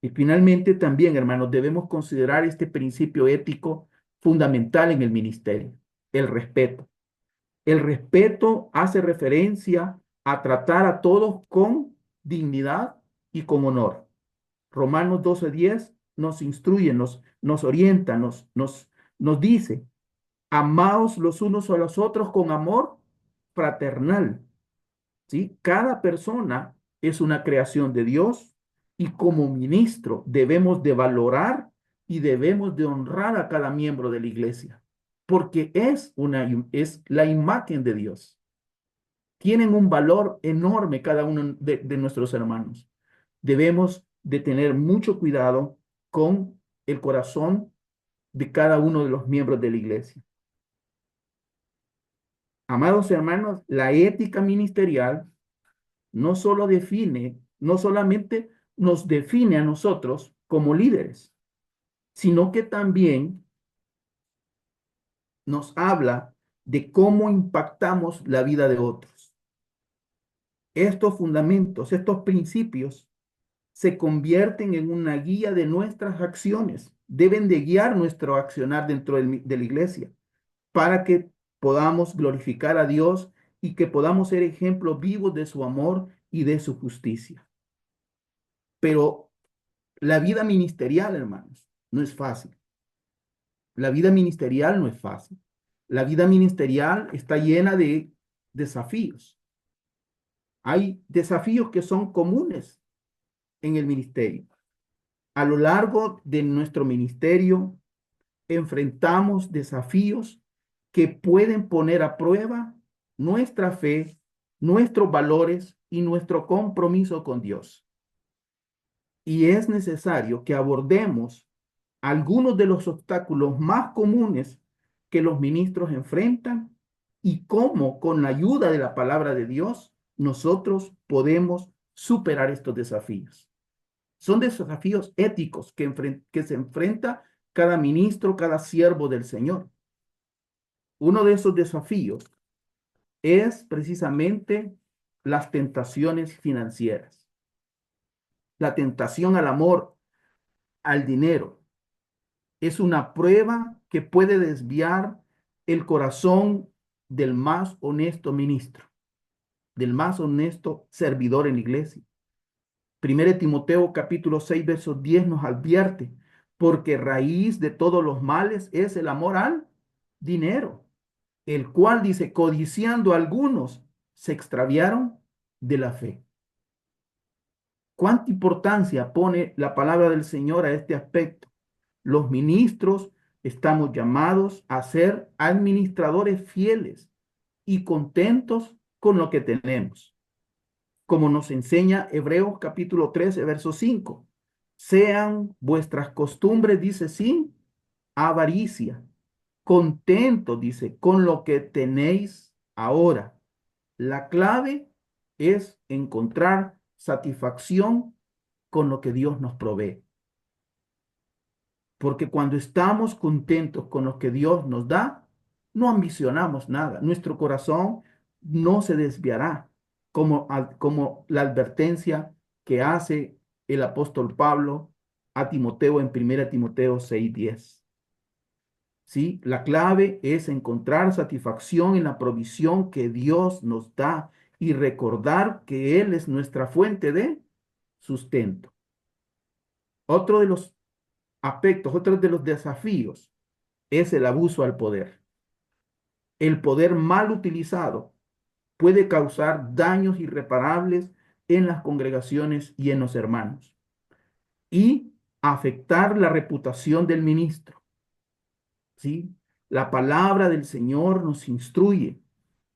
Y finalmente también, hermanos, debemos considerar este principio ético fundamental en el ministerio, el respeto. El respeto hace referencia a tratar a todos con dignidad y con honor. Romanos 12:10 nos instruye, nos orienta, nos dice, amaos los unos a los otros con amor fraternal. ¿Sí? Cada persona es una creación de Dios y como ministro debemos de valorar y debemos de honrar a cada miembro de la iglesia, porque es la imagen de Dios. Tienen un valor enorme cada uno de nuestros hermanos. Debemos de tener mucho cuidado con el corazón de cada uno de los miembros de la iglesia. Amados hermanos, la ética ministerial no solamente nos define a nosotros como líderes, sino que también nos habla de cómo impactamos la vida de otros. Estos fundamentos, estos principios se convierten en una guía de nuestras acciones, deben de guiar nuestro accionar dentro de la iglesia para que podamos glorificar a Dios y que podamos ser ejemplos vivos de su amor y de su justicia. Pero la vida ministerial, hermanos, no es fácil. La vida ministerial no es fácil. La vida ministerial está llena de desafíos. Hay desafíos que son comunes en el ministerio. A lo largo de nuestro ministerio enfrentamos desafíos que pueden poner a prueba nuestra fe, nuestros valores y nuestro compromiso con Dios. Y es necesario que abordemos algunos de los obstáculos más comunes que los ministros enfrentan y cómo con la ayuda de la palabra de Dios nosotros podemos superar estos desafíos. Son desafíos éticos que se enfrenta cada ministro, cada siervo del Señor. Uno de esos desafíos es precisamente las tentaciones financieras, la tentación al amor, al dinero, es una prueba que puede desviar el corazón del más honesto ministro, del más honesto servidor en la iglesia. 1 Timoteo capítulo 6, verso 10 nos advierte, porque raíz de todos los males es el amor al dinero, el cual dice, codiciando algunos, se extraviaron de la fe. ¿Cuánta importancia pone la palabra del Señor a este aspecto? Los ministros estamos llamados a ser administradores fieles y contentos con lo que tenemos. Como nos enseña Hebreos capítulo 13, verso 5. Sean vuestras costumbres, dice, sin avaricia. Contentos, dice, con lo que tenéis ahora. La clave es encontrar satisfacción con lo que Dios nos provee. Porque cuando estamos contentos con lo que Dios nos da, no ambicionamos nada. Nuestro corazón no se desviará, como la advertencia que hace el apóstol Pablo a Timoteo en 1 Timoteo 6:10. ¿Sí? La clave es encontrar satisfacción en la provisión que Dios nos da y recordar que Él es nuestra fuente de sustento. Otro de los aspectos, otro de los desafíos es el abuso al poder. El poder mal utilizado puede causar daños irreparables en las congregaciones y en los hermanos y afectar la reputación del ministro. ¿Sí? La palabra del Señor nos instruye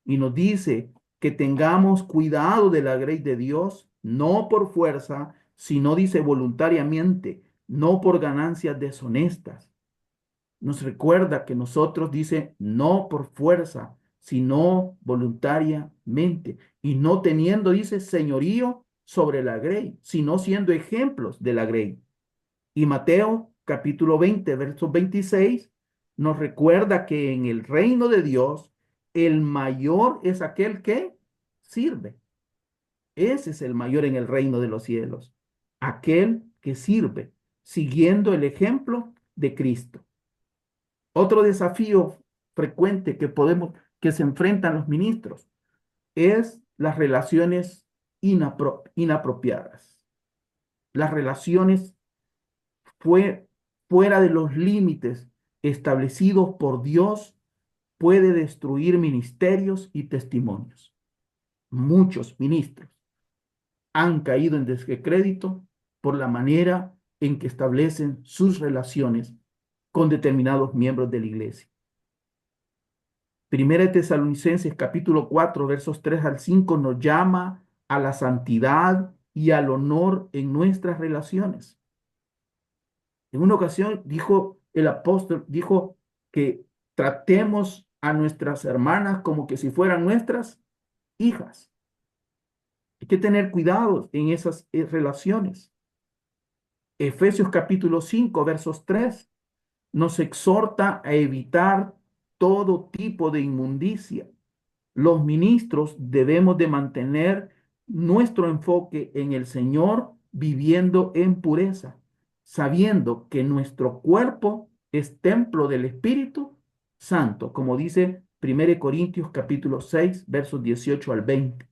y nos dice que tengamos cuidado de la grey de Dios, no por fuerza, sino dice voluntariamente, no por ganancias deshonestas. Nos recuerda que nosotros dice no por fuerza, sino voluntariamente, y no teniendo, dice, señorío sobre la grey, sino siendo ejemplos de la grey. Y Mateo capítulo 20, verso 26, nos recuerda que en el reino de Dios, el mayor es aquel que sirve. Ese es el mayor en el reino de los cielos, aquel que sirve, siguiendo el ejemplo de Cristo. Otro desafío frecuente que se enfrentan los ministros es las relaciones inapropiadas. Las relaciones fuera de los límites establecidos por Dios puede destruir ministerios y testimonios. Muchos ministros han caído en descrédito por la manera en que establecen sus relaciones con determinados miembros de la iglesia. Primera de Tesalonicenses capítulo 4 versos 3 al 5 nos llama a la santidad y al honor en nuestras relaciones. En una ocasión el apóstol dijo que tratemos a nuestras hermanas como que si fueran nuestras hijas. Hay que tener cuidado en esas relaciones. Efesios capítulo 5 versos 3 nos exhorta a evitar todo tipo de inmundicia. Los ministros debemos de mantener nuestro enfoque en el Señor, viviendo en pureza, sabiendo que nuestro cuerpo es templo del Espíritu Santo, como dice 1 Corintios capítulo 6, versos 18 al 20.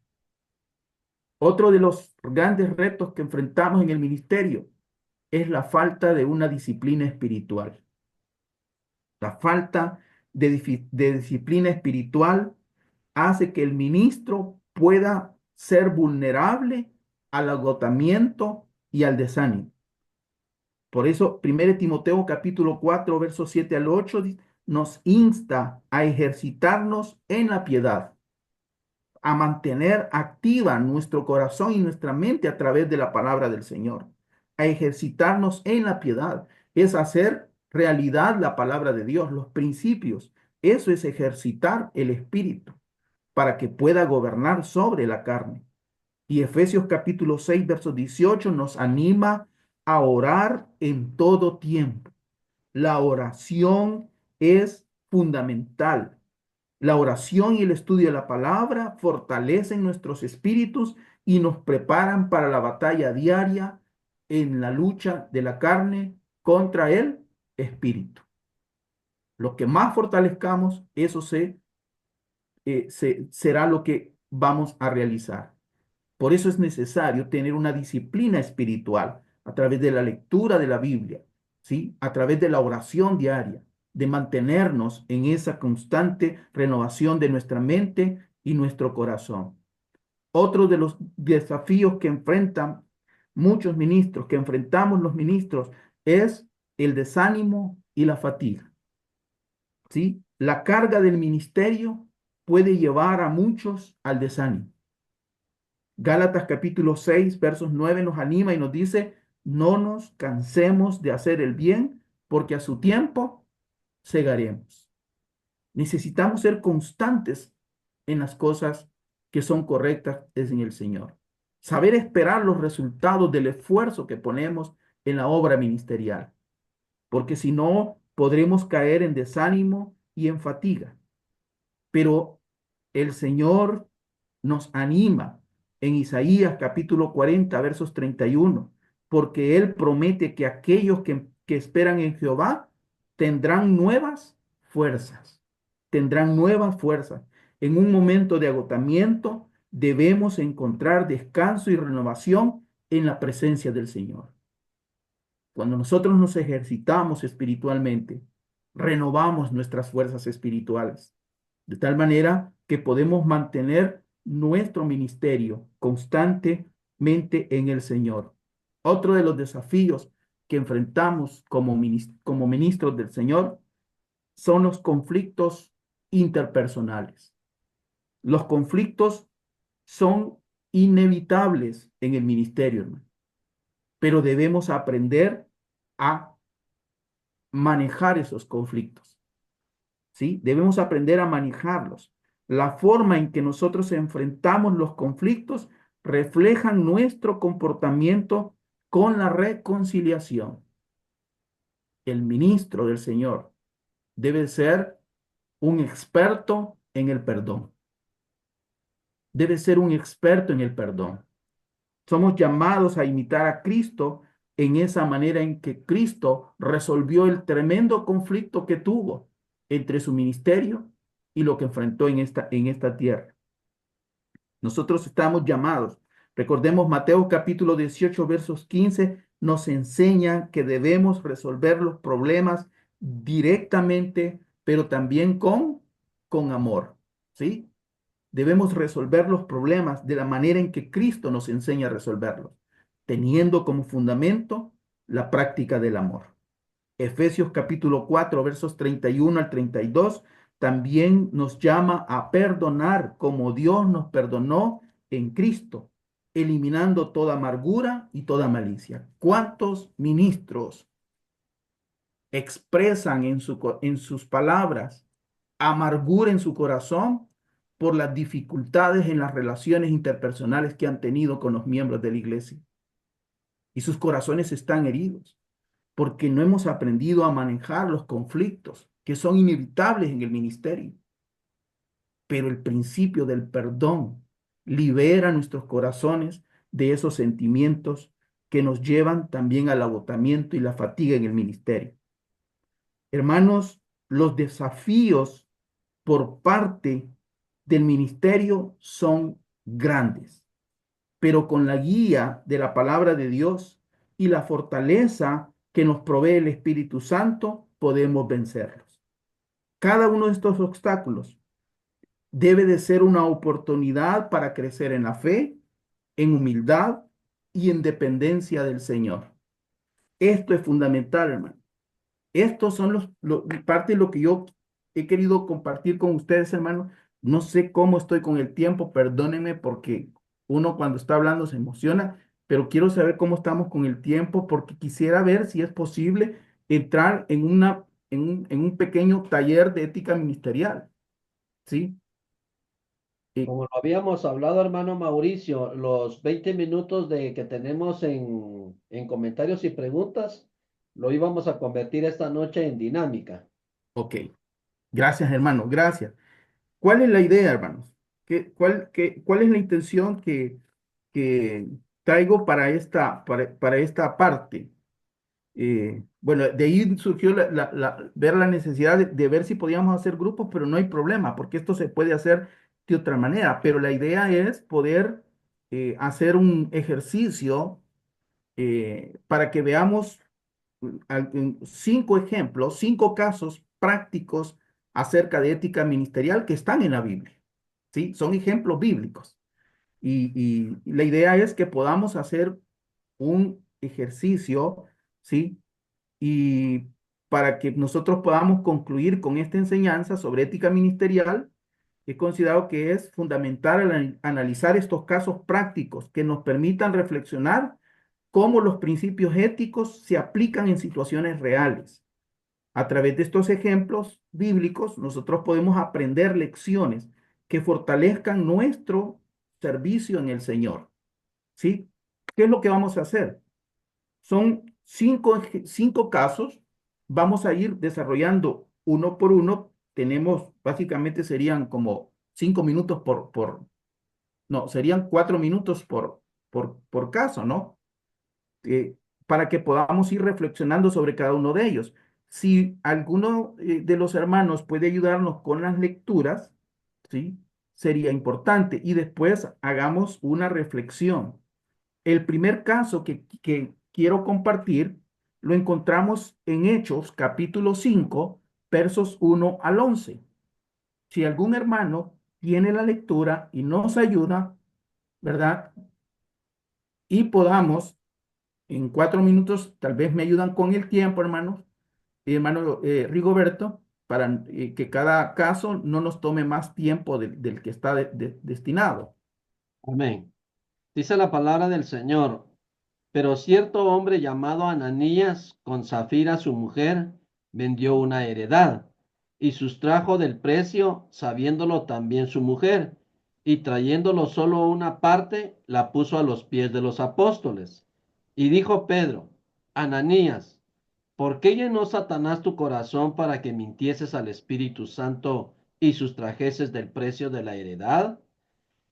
Otro de los grandes retos que enfrentamos en el ministerio es la falta de una disciplina espiritual. La falta de disciplina espiritual hace que el ministro pueda ser vulnerable al agotamiento y al desánimo. Por eso, 1 Timoteo capítulo 4, versos 7 al 8, nos insta a ejercitarnos en la piedad, a mantener activa nuestro corazón y nuestra mente a través de la palabra del Señor, a ejercitarnos en la piedad. Es hacer realidad la palabra de Dios, los principios. Eso es ejercitar el espíritu para que pueda gobernar sobre la carne. Y Efesios capítulo 6, verso 18 nos anima a orar en todo tiempo. La oración es fundamental. La oración y el estudio de la palabra fortalecen nuestros espíritus y nos preparan para la batalla diaria en la lucha de la carne contra el espíritu. Lo que más fortalezcamos, eso será lo que vamos a realizar. Por eso es necesario tener una disciplina espiritual a través de la lectura de la Biblia, ¿sí? A través de la oración diaria, de mantenernos en esa constante renovación de nuestra mente y nuestro corazón. Otro de los desafíos que enfrentan muchos ministros, que enfrentamos los ministros, es el desánimo y la fatiga, ¿sí? La carga del ministerio puede llevar a muchos al desánimo. Gálatas capítulo 6, versos 9 nos anima y nos dice, no nos cansemos de hacer el bien, porque a su tiempo segaremos. Necesitamos ser constantes en las cosas que son correctas en el Señor. Saber esperar los resultados del esfuerzo que ponemos en la obra ministerial, porque si no, podremos caer en desánimo y en fatiga. Pero el Señor nos anima en Isaías capítulo 40, versos 31, porque Él promete que aquellos que esperan en Jehová tendrán nuevas fuerzas, tendrán nuevas fuerzas. En un momento de agotamiento debemos encontrar descanso y renovación en la presencia del Señor. Cuando nosotros nos ejercitamos espiritualmente, renovamos nuestras fuerzas espirituales, de tal manera que podemos mantener nuestro ministerio constantemente en el Señor. Otro de los desafíos que enfrentamos como ministros del Señor son los conflictos interpersonales. Los conflictos son inevitables en el ministerio, hermano, pero debemos aprender a manejar esos conflictos, ¿sí? Debemos aprender a manejarlos. La forma en que nosotros enfrentamos los conflictos reflejan nuestro comportamiento con la reconciliación. El ministro del Señor debe ser un experto en el perdón. Debe ser un experto en el perdón. Somos llamados a imitar a Cristo en esa manera en que Cristo resolvió el tremendo conflicto que tuvo entre su ministerio y lo que enfrentó en esta tierra. Nosotros estamos llamados. Recordemos Mateo capítulo 18, versos 15, nos enseña que debemos resolver los problemas directamente, pero también con amor, ¿sí? Debemos resolver los problemas de la manera en que Cristo nos enseña a resolverlos, teniendo como fundamento la práctica del amor. Efesios capítulo 4, versos 31 al 32, también nos llama a perdonar como Dios nos perdonó en Cristo, eliminando toda amargura y toda malicia. ¿Cuántos ministros expresan en sus palabras amargura en su corazón por las dificultades en las relaciones interpersonales que han tenido con los miembros de la iglesia? Y sus corazones están heridos porque no hemos aprendido a manejar los conflictos que son inevitables en el ministerio. Pero el principio del perdón libera nuestros corazones de esos sentimientos que nos llevan también al agotamiento y la fatiga en el ministerio. Hermanos, los desafíos por parte del ministerio son grandes, pero con la guía de la palabra de Dios y la fortaleza que nos provee el Espíritu Santo, podemos vencerlos. Cada uno de estos obstáculos debe de ser una oportunidad para crecer en la fe, en humildad y en dependencia del Señor. Esto es fundamental, hermano. Estos son parte de lo que yo he querido compartir con ustedes, hermano. No sé cómo estoy con el tiempo, perdónenme porque uno cuando está hablando se emociona, pero quiero saber cómo estamos con el tiempo porque quisiera ver si es posible entrar en un pequeño taller de ética ministerial, ¿sí? Como lo habíamos hablado, hermano Mauricio, los 20 minutos que tenemos en comentarios y preguntas, lo íbamos a convertir esta noche en dinámica. Ok, gracias, hermano, gracias. ¿Cuál es la idea, hermanos? ¿Cuál es la intención que traigo para esta parte? Bueno, de ahí surgió ver la necesidad de ver si podíamos hacer grupos, pero no hay problema, porque esto se puede hacer de otra manera. Pero la idea es poder hacer un ejercicio para que veamos cinco ejemplos, cinco casos prácticos acerca de ética ministerial que están en la Biblia. ¿Sí? Son ejemplos bíblicos. Y la idea es que podamos hacer un ejercicio, ¿sí? Y para que nosotros podamos concluir con esta enseñanza sobre ética ministerial, he considerado que es fundamental analizar estos casos prácticos que nos permitan reflexionar cómo los principios éticos se aplican en situaciones reales. A través de estos ejemplos bíblicos, nosotros podemos aprender lecciones que fortalezcan nuestro servicio en el Señor. ¿Sí? ¿Qué es lo que vamos a hacer? Son cinco casos. Vamos a ir desarrollando uno por uno. Tenemos, básicamente serían como 5 minutos no, serían 4 minutos por caso, ¿no? eh, para que podamos ir reflexionando sobre cada uno de ellos. Si alguno de los hermanos puede ayudarnos con las lecturas, ¿sí? Sería importante. Y después hagamos una reflexión. El primer caso que quiero compartir lo encontramos en Hechos, capítulo 5, versos 1 al 11. Si algún hermano tiene la lectura y nos ayuda, ¿verdad? Y podamos en 4 minutos, tal vez me ayudan con el tiempo, hermanos, y hermano Rigoberto, para que cada caso no nos tome más tiempo del que está destinado. Amén. Dice la palabra del Señor. Pero cierto hombre llamado Ananías, con Zafira su mujer, vendió una heredad y sustrajo del precio, sabiéndolo también su mujer, y trayéndolo solo una parte, la puso a los pies de los apóstoles. Y dijo Pedro, Ananías, ¿por qué llenó Satanás tu corazón para que mintieses al Espíritu Santo y sustrajeses del precio de la heredad?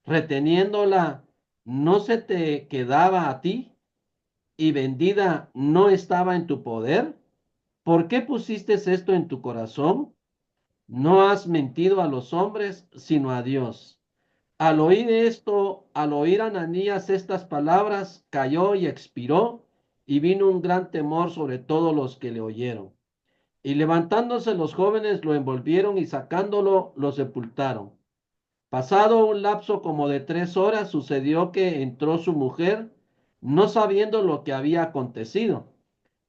Reteniéndola, ¿no se te quedaba a ti? Y vendida no estaba en tu poder? ¿Por qué pusiste esto en tu corazón? No has mentido a los hombres, sino a Dios. Al oír esto, al oír Ananías estas palabras, cayó y expiró, y vino un gran temor sobre todos los que le oyeron. Y levantándose los jóvenes lo envolvieron y sacándolo lo sepultaron. Pasado un lapso como de 3 horas, sucedió que entró su mujer, no sabiendo lo que había acontecido.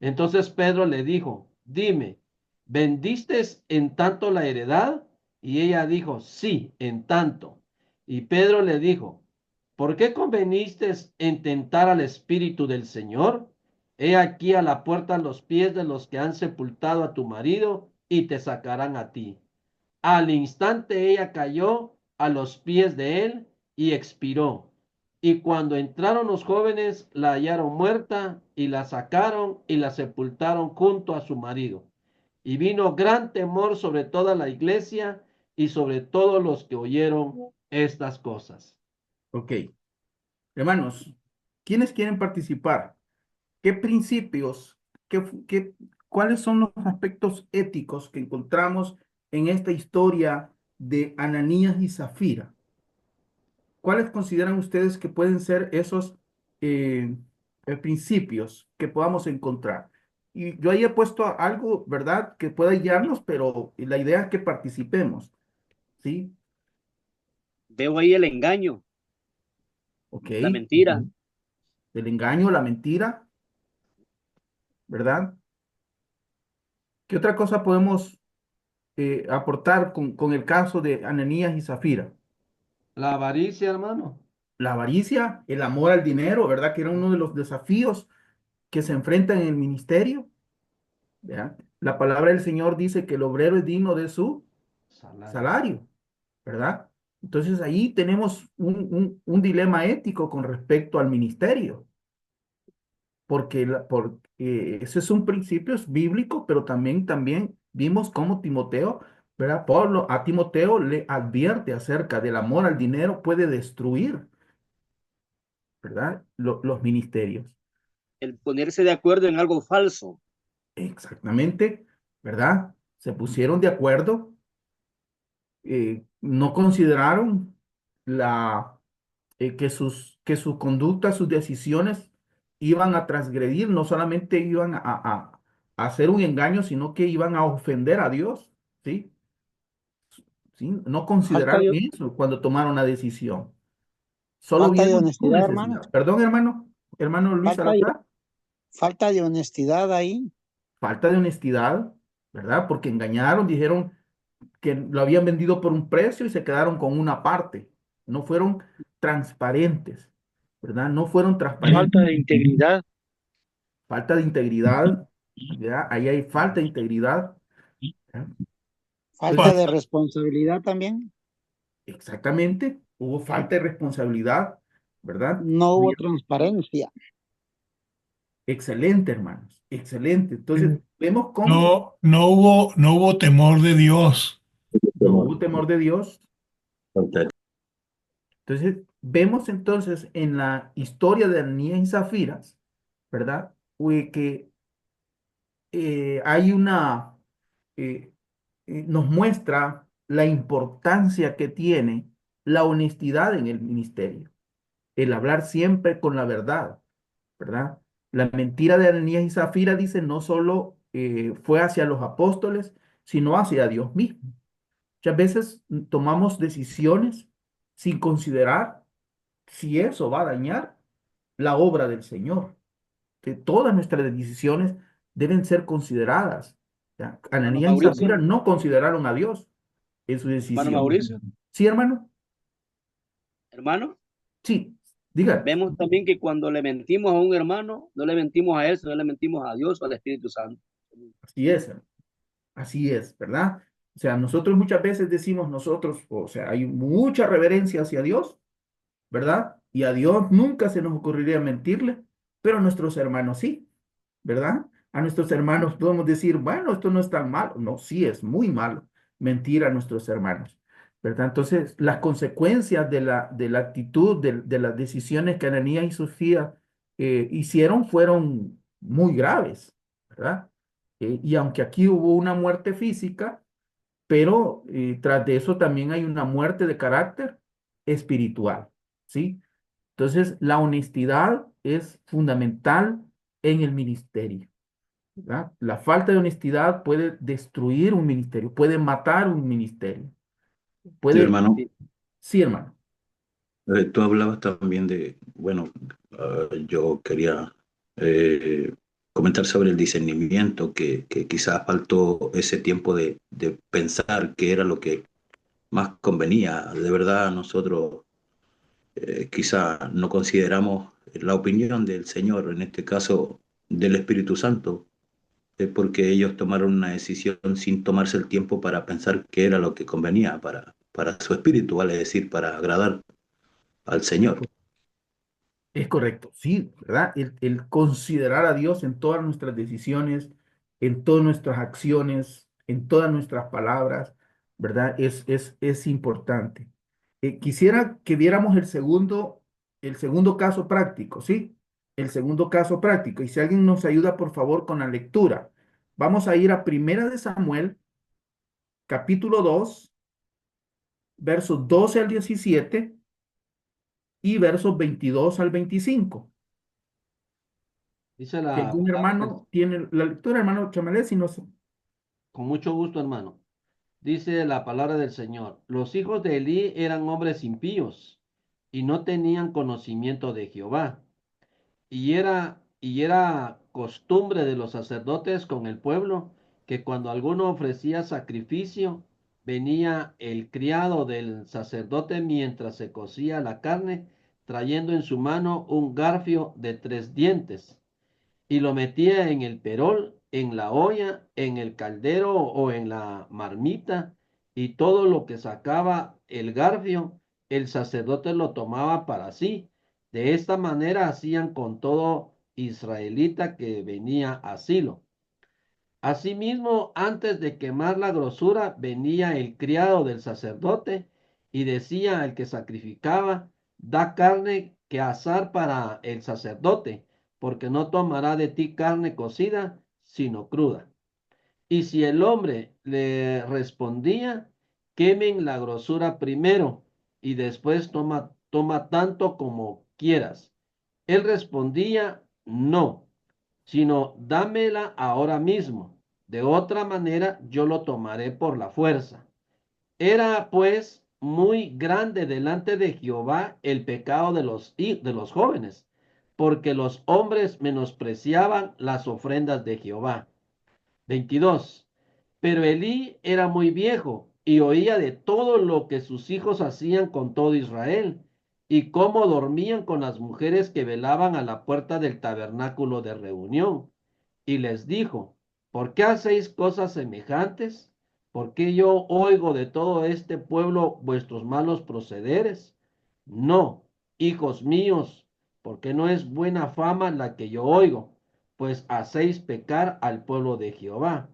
Entonces Pedro le dijo, dime, ¿vendiste en tanto la heredad? Y ella dijo, sí, en tanto. Y Pedro le dijo, ¿por qué conveniste en tentar al Espíritu del Señor? He aquí a la puerta los pies de los que han sepultado a tu marido y te sacarán a ti. Al instante ella cayó a los pies de él y expiró. Y cuando entraron los jóvenes, la hallaron muerta y la sacaron y la sepultaron junto a su marido. Y vino gran temor sobre toda la iglesia y sobre todos los que oyeron estas cosas. Ok. Hermanos, ¿quiénes quieren participar? ¿Qué principios, cuáles son los aspectos éticos que encontramos en esta historia de Ananías y Zafira? ¿Cuáles consideran ustedes que pueden ser esos eh, principios que podamos encontrar? Y yo ahí he puesto algo, ¿verdad?, que pueda guiarnos, pero la idea es que participemos, ¿sí? Veo ahí el engaño, Ok. la mentira. Ujú. El engaño, la mentira, ¿verdad? ¿Qué otra cosa podemos aportar con el caso de Ananías y Zafira? La avaricia, hermano. La avaricia, el amor al dinero, ¿verdad? Que era uno de los desafíos que se enfrentan en el ministerio. ¿Verdad? La palabra del Señor dice que el obrero es digno de su Salario. salario, ¿verdad? Entonces ahí tenemos un dilema ético con respecto al ministerio, porque ese es un principio es bíblico, pero también vimos cómo Timoteo, ¿verdad? Pablo a Timoteo le advierte acerca del amor al dinero puede destruir, ¿verdad? Los ministerios. El ponerse de acuerdo en algo falso. Exactamente, ¿verdad? Se pusieron de acuerdo, no consideraron la, que su conducta, sus decisiones iban a transgredir, no solamente iban a hacer un engaño, sino que iban a ofender a Dios, ¿sí? ¿Sí? No Falta consideraron de, eso cuando tomaron la decisión. Solo falta de vieron su honestidad, hermano. necesidad. Perdón, hermano. Hermano Luis Falta de, Salazar. falta de honestidad ahí. Falta de honestidad, ¿verdad? Porque engañaron, dijeron que lo habían vendido por un precio y se quedaron con una parte. No fueron transparentes, ¿verdad? No fueron transparentes. Falta de integridad. Falta de integridad, ¿verdad? Ahí hay falta de integridad, ¿verdad? Falta Entonces, de responsabilidad también. exactamente, hubo falta de responsabilidad, ¿verdad? No hubo transparencia. Excelente, hermanos, excelente. Entonces, vemos cómo No hubo temor de Dios. no hubo temor de Dios. Falta Entonces, vemos entonces en la historia de Ananías y Zafiras, ¿verdad? Que hay eh, nos muestra la importancia que tiene la honestidad en el ministerio, el hablar siempre con la verdad, ¿verdad? La mentira de Ananías y Zafira dice no solo fue hacia los apóstoles, sino hacia Dios mismo. Muchas veces tomamos decisiones sin considerar si eso va a dañar la obra del Señor. Que todas nuestras decisiones deben ser consideradas. ¿Ya? Hermano Ananías y Zafira Mauricio, no consideraron a Dios en su hermano decisión. Mauricio, Sí, hermano. hermano, Sí, diga. vemos también que cuando le mentimos a un hermano, no le mentimos a él, sino le mentimos a Dios o al Espíritu Santo. Así es, hermano. Así es, ¿verdad? O sea, nosotros muchas veces decimos nosotros, o sea, hay mucha reverencia hacia Dios, ¿verdad? Y a Dios nunca se nos ocurriría mentirle, pero a nuestros hermanos sí. ¿Verdad? A nuestros hermanos podemos decir, bueno, esto no es tan malo. No, sí, es muy malo mentir a nuestros hermanos, ¿verdad? Entonces, las consecuencias de la actitud, de las decisiones que Ananías y Sofía hicieron fueron muy graves, ¿verdad? Y aunque aquí hubo una muerte física, pero tras de eso también hay una muerte de carácter espiritual, ¿sí? Entonces, la honestidad es fundamental en el ministerio, ¿verdad? La falta de honestidad puede destruir un ministerio, puede matar un ministerio, Sí, puede... hermano. Sí, hermano. Tú hablabas también de, bueno, yo quería eh, comentar sobre el discernimiento, que quizás faltó ese tiempo de pensar qué era lo que más convenía. De verdad, nosotros quizás no consideramos la opinión del Señor, en este caso del Espíritu Santo, porque ellos tomaron una decisión sin tomarse el tiempo para pensar qué era lo que convenía para su espíritu, vale decir, para agradar al Señor. Es correcto, sí, ¿verdad? El considerar a Dios en todas nuestras decisiones, en todas nuestras acciones, en todas nuestras palabras, ¿verdad? Es importante. Quisiera que viéramos el segundo caso práctico, ¿sí? El segundo caso práctico. Y si alguien nos ayuda, por favor, con la lectura. Vamos a ir a Primera de Samuel, capítulo 2, versos 12 al 17 y versos 22 al 25. Dice Si la algún palabra del- hermano tiene la lectura, hermano Chamalé, si no sé. con mucho gusto, hermano. Dice la palabra del Señor. Los hijos de Elí eran hombres impíos y no tenían conocimiento de Jehová. Y era costumbre de los sacerdotes con el pueblo que cuando alguno ofrecía sacrificio, venía el criado del sacerdote mientras se cocía la carne, trayendo en su mano un garfio de 3 dientes, y lo metía en el perol, en la olla, en el caldero o en la marmita, y todo lo que sacaba el garfio, el sacerdote lo tomaba para sí. De esta manera hacían con todo israelita que venía a Silo. Asimismo, antes de quemar la grosura, venía el criado del sacerdote y decía al que sacrificaba, da carne que asar para el sacerdote, porque no tomará de ti carne cocida, sino cruda. Y si el hombre le respondía, quemen la grosura primero y después toma tanto como quieras. Él respondía, no, sino dámela ahora mismo. De otra manera yo lo tomaré por la fuerza. Era pues muy grande delante de Jehová el pecado de los jóvenes, porque los hombres menospreciaban las ofrendas de Jehová. 22. Pero Elí era muy viejo y oía de todo lo que sus hijos hacían con todo Israel y cómo dormían con las mujeres que velaban a la puerta del tabernáculo de reunión. Y les dijo, ¿por qué hacéis cosas semejantes? ¿Por qué yo oigo de todo este pueblo vuestros malos procederes? No, hijos míos, porque no es buena fama la que yo oigo, pues hacéis pecar al pueblo de Jehová.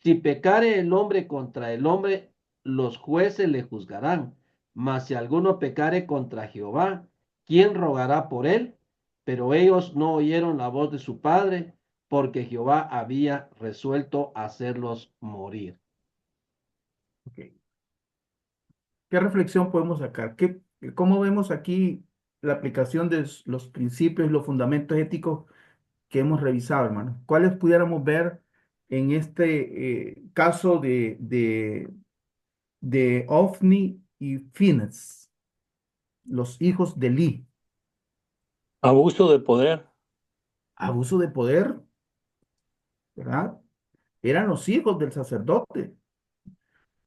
Si pecare el hombre contra el hombre, los jueces le juzgarán. Mas si alguno pecare contra Jehová, ¿quién rogará por él? Pero ellos no oyeron la voz de su padre, porque Jehová había resuelto hacerlos morir. Ok. ¿Qué reflexión podemos sacar? ¿Cómo vemos aquí la aplicación de los principios y los fundamentos éticos que hemos revisado, hermano? ¿Cuáles pudiéramos ver en este caso de Ofni y Finez, los hijos de Eli? Abuso de poder. Abuso de poder, ¿verdad? Eran los hijos del sacerdote.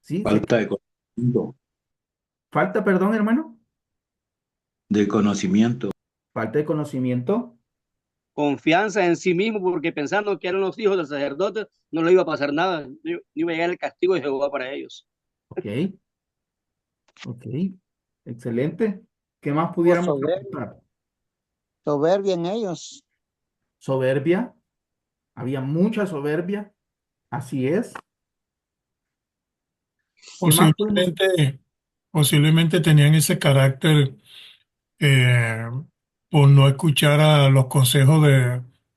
¿Sí? Falta de conocimiento. Falta, perdón, hermano. De conocimiento. Falta de conocimiento. Confianza en sí mismo, porque pensando que eran los hijos del sacerdote, no le iba a pasar nada, no iba a llegar el castigo de Jehová para ellos. Ok, ok, excelente. ¿Qué más O pudiéramos apuntar? soberbia en ellos. Soberbia, había mucha soberbia, así es. ¿Qué más podemos? Posiblemente tenían ese carácter eh, por no escuchar a los consejos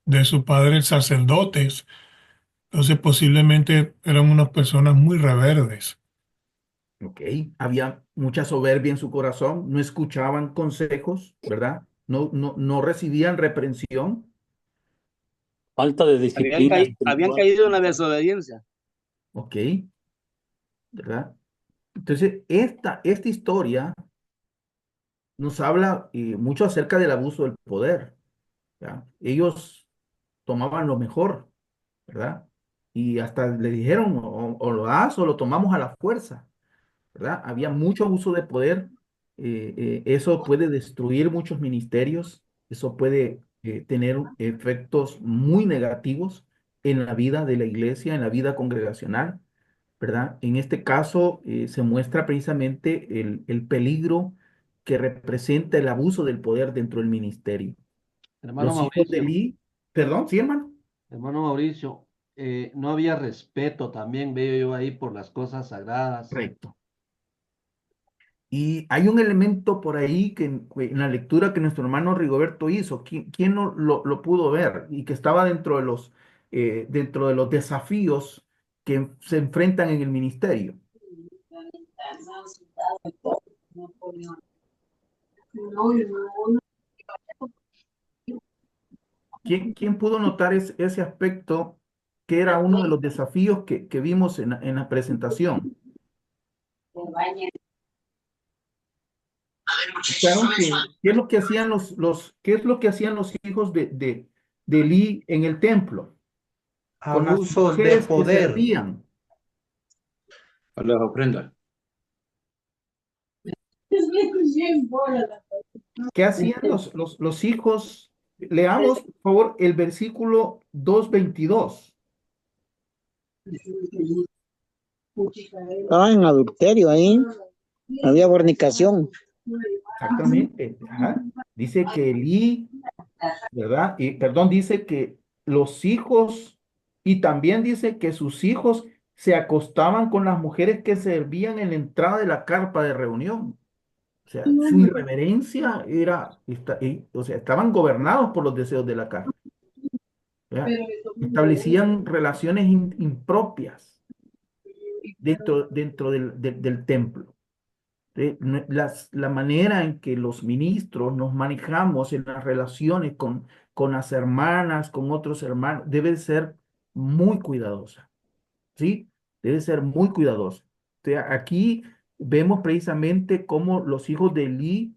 de su padre, sacerdotes. Entonces posiblemente eran unas personas muy rebeldes. Ok, había mucha soberbia en su corazón, no escuchaban consejos, ¿verdad? No recibían reprensión. Falta de disciplina Habían espiritual. caído en la desobediencia. Ok, ¿verdad? Entonces, esta historia nos habla mucho acerca del abuso del poder, ¿ya? Ellos tomaban lo mejor, ¿verdad? Y hasta le dijeron, o lo das o lo tomamos a la fuerza, ¿verdad? Había mucho abuso de poder. Eso puede destruir muchos ministerios, eso puede tener efectos muy negativos en la vida de la iglesia, en la vida congregacional, ¿verdad? En este caso se muestra precisamente el peligro que representa el abuso del poder dentro del ministerio. Hermano Los hijos de Mauricio, Eli, perdón, sí, hermano. hermano Mauricio, no había respeto también, veo yo ahí por las cosas sagradas. Correcto. Y hay un elemento por ahí que en la lectura que nuestro hermano Rigoberto hizo, ¿quién no lo pudo ver? Y que estaba dentro de los desafíos que se enfrentan en el ministerio. ¿Quién pudo notar ese aspecto que era uno de los desafíos que vimos en la presentación? Claro que, ¿qué es lo que hacían qué es lo que hacían los hijos de Elí en el templo? Con las Abusos de mujeres que poder. servían. A las ofrendas. ¿Qué hacían los hijos? Leamos, por favor, el versículo 2:22. Estaban en adulterio ahí. Había fornicación. Exactamente. Ajá. Dice que Elí, ¿verdad? Y perdón, dice que los hijos, y también dice que sus hijos se acostaban con las mujeres que servían en la entrada de la carpa de reunión. O sea, su irreverencia o sea, estaban gobernados por los deseos de la carne. ¿verdad? Establecían relaciones impropias dentro del templo. La manera en que los ministros nos manejamos en las relaciones con las hermanas, con otros hermanos, debe ser muy cuidadosa, ¿sí? Debe ser muy cuidadosa. Aquí vemos precisamente cómo los hijos de Elí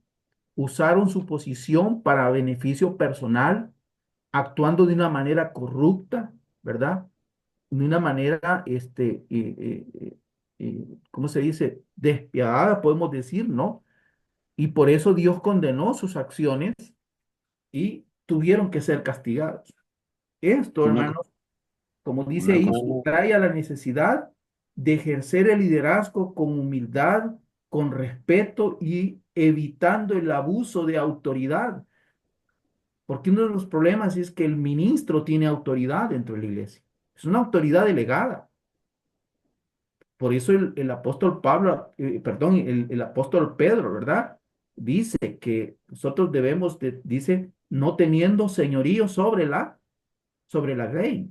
usaron su posición para beneficio personal, actuando de una manera corrupta, ¿verdad? De una manera, ¿cómo se dice? Despiadada, podemos decir, ¿no? Y por eso Dios condenó sus acciones y tuvieron que ser castigados. Esto, Una, hermanos, como dice una ahí, cosa, subraya la necesidad de ejercer el liderazgo con humildad, con respeto y evitando el abuso de autoridad. Porque uno de los problemas es que el ministro tiene autoridad dentro de la iglesia. Es una autoridad delegada. Por eso el apóstol Pablo, perdón, el apóstol Pedro, ¿verdad? Dice que nosotros debemos, dice, no teniendo señorío sobre la ley,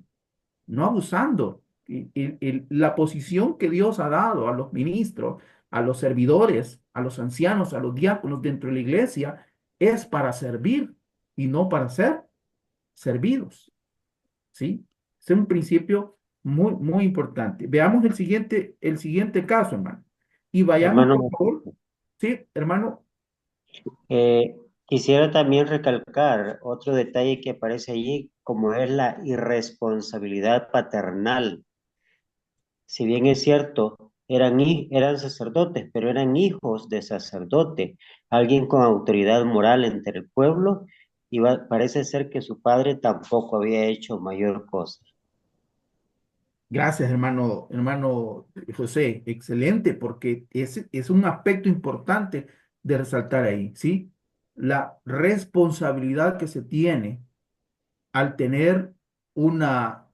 no abusando. La posición que Dios ha dado a los ministros, a los servidores, a los ancianos, a los diáconos dentro de la iglesia, es para servir y no para ser servidos. ¿Sí? Es un principio muy, muy importante. Veamos el siguiente caso, hermano. Y vayamos, por Hermano, favor. Sí, hermano. eh, quisiera también recalcar otro detalle que aparece allí, como es la irresponsabilidad paternal. Si bien es cierto, eran sacerdotes, pero eran hijos de sacerdote, alguien con autoridad moral entre el pueblo, y parece ser que su padre tampoco había hecho mayor cosa. Gracias, hermano José. Excelente, porque es un aspecto importante de resaltar ahí, ¿sí? La responsabilidad que se tiene al tener una